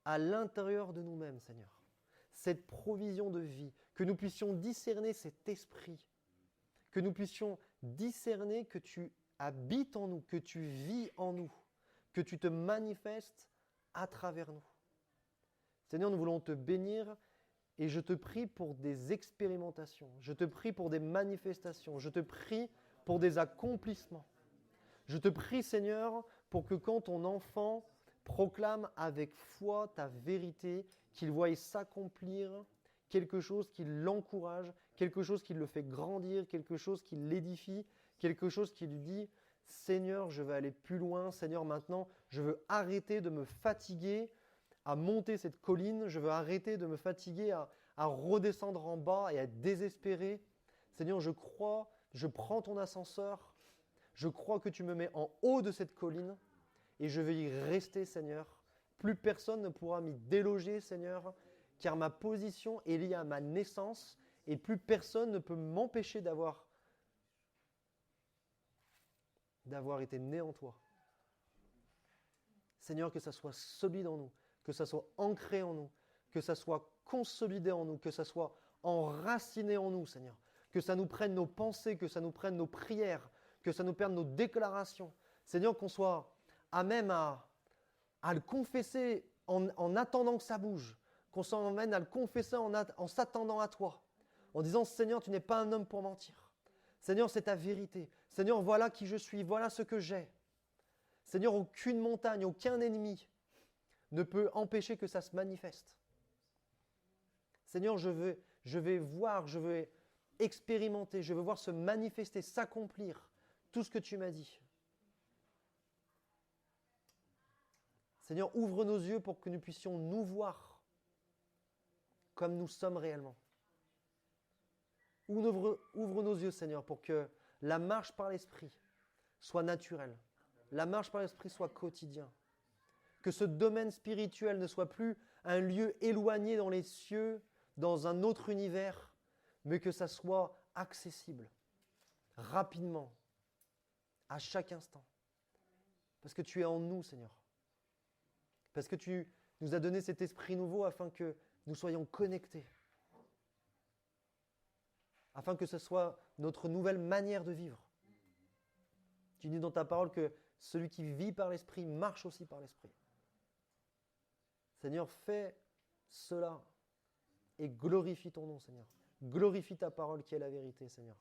à l'intérieur de nous-mêmes, Seigneur, cette provision de vie, que nous puissions discerner cet esprit, que nous puissions discerner que tu habites en nous, que tu vis en nous, que tu te manifestes à travers nous. Seigneur, nous voulons te bénir et je te prie pour des expérimentations, je te prie pour des manifestations, je te prie pour des accomplissements. Je te prie, Seigneur, pour que quand ton enfant proclame avec foi ta vérité, qu'il voie s'accomplir quelque chose qui l'encourage, quelque chose qui le fait grandir, quelque chose qui l'édifie, quelque chose qui lui dit « Seigneur, je veux aller plus loin. Seigneur, maintenant, je veux arrêter de me fatiguer à monter cette colline. Je veux arrêter de me fatiguer à redescendre en bas et à être désespéré. Seigneur, je crois, je prends ton ascenseur. Je crois que tu me mets en haut de cette colline et je vais y rester, Seigneur. Plus personne ne pourra m'y déloger, Seigneur, car ma position est liée à ma naissance et plus personne ne peut m'empêcher d'avoir été né en toi. Seigneur, que ça soit solide en nous, que ça soit ancré en nous, que ça soit consolidé en nous, que ça soit enraciné en nous, Seigneur. Que ça nous prenne nos pensées, que ça nous prenne nos prières, que ça nous prenne nos déclarations. Seigneur, qu'on soit à même à le confesser en attendant que ça bouge, qu'on soit amène à le confesser en s'attendant à toi, en disant « Seigneur, tu n'es pas un homme pour mentir. Seigneur, c'est ta vérité. Seigneur, voilà qui je suis, voilà ce que j'ai. Seigneur, aucune montagne, aucun ennemi ne peut empêcher que ça se manifeste. Seigneur, je vais voir, je vais expérimenter, je veux voir se manifester, s'accomplir tout ce que tu m'as dit. Seigneur, ouvre nos yeux pour que nous puissions nous voir comme nous sommes réellement. Ouvre nos yeux, Seigneur, pour que la marche par l'Esprit soit naturelle. La marche par l'Esprit soit quotidien. Que ce domaine spirituel ne soit plus un lieu éloigné dans les cieux, dans un autre univers, mais que ça soit accessible, rapidement, à chaque instant. Parce que tu es en nous, Seigneur. Parce que tu nous as donné cet esprit nouveau afin que nous soyons connectés. Afin que ce soit notre nouvelle manière de vivre. Tu dis dans ta parole que celui qui vit par l'esprit marche aussi par l'esprit. Seigneur, fais cela et glorifie ton nom, Seigneur. Glorifie ta parole qui est la vérité, Seigneur.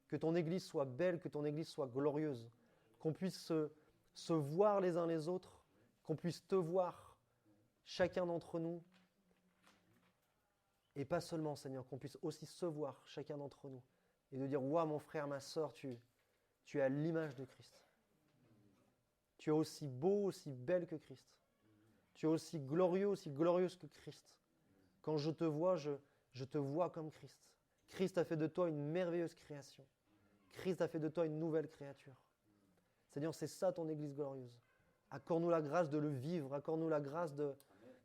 Que ton Église soit belle, que ton Église soit glorieuse. Qu'on puisse se voir les uns les autres, qu'on puisse te voir, chacun d'entre nous. Et pas seulement, Seigneur, qu'on puisse aussi se voir, chacun d'entre nous. Et de dire, ouah, mon frère, ma sœur, tu es à l'image de Christ. Tu es aussi beau, aussi belle que Christ. Tu es aussi glorieuse que Christ. Quand je te vois, je te vois comme Christ. Christ a fait de toi une merveilleuse création. Christ a fait de toi une nouvelle créature. Seigneur, c'est ça ton Église glorieuse. Accorde-nous la grâce de le vivre. Accorde-nous la grâce de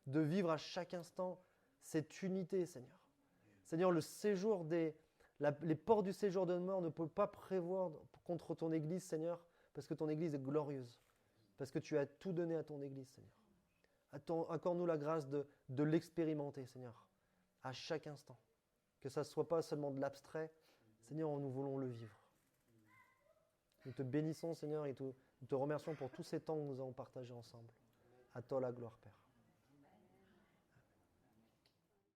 vivre à chaque instant cette unité, Seigneur. Seigneur, les portes du séjour de mort ne peuvent pas prévoir contre ton Église, Seigneur, parce que ton Église est glorieuse. Parce que tu as tout donné à ton Église, Seigneur. Accorde-nous la grâce de l'expérimenter, Seigneur, à chaque instant. Que ça ne soit pas seulement de l'abstrait. Seigneur, nous voulons le vivre. Nous te bénissons, Seigneur, et nous te remercions pour tous ces temps que nous avons partagés ensemble. À toi la gloire, Père.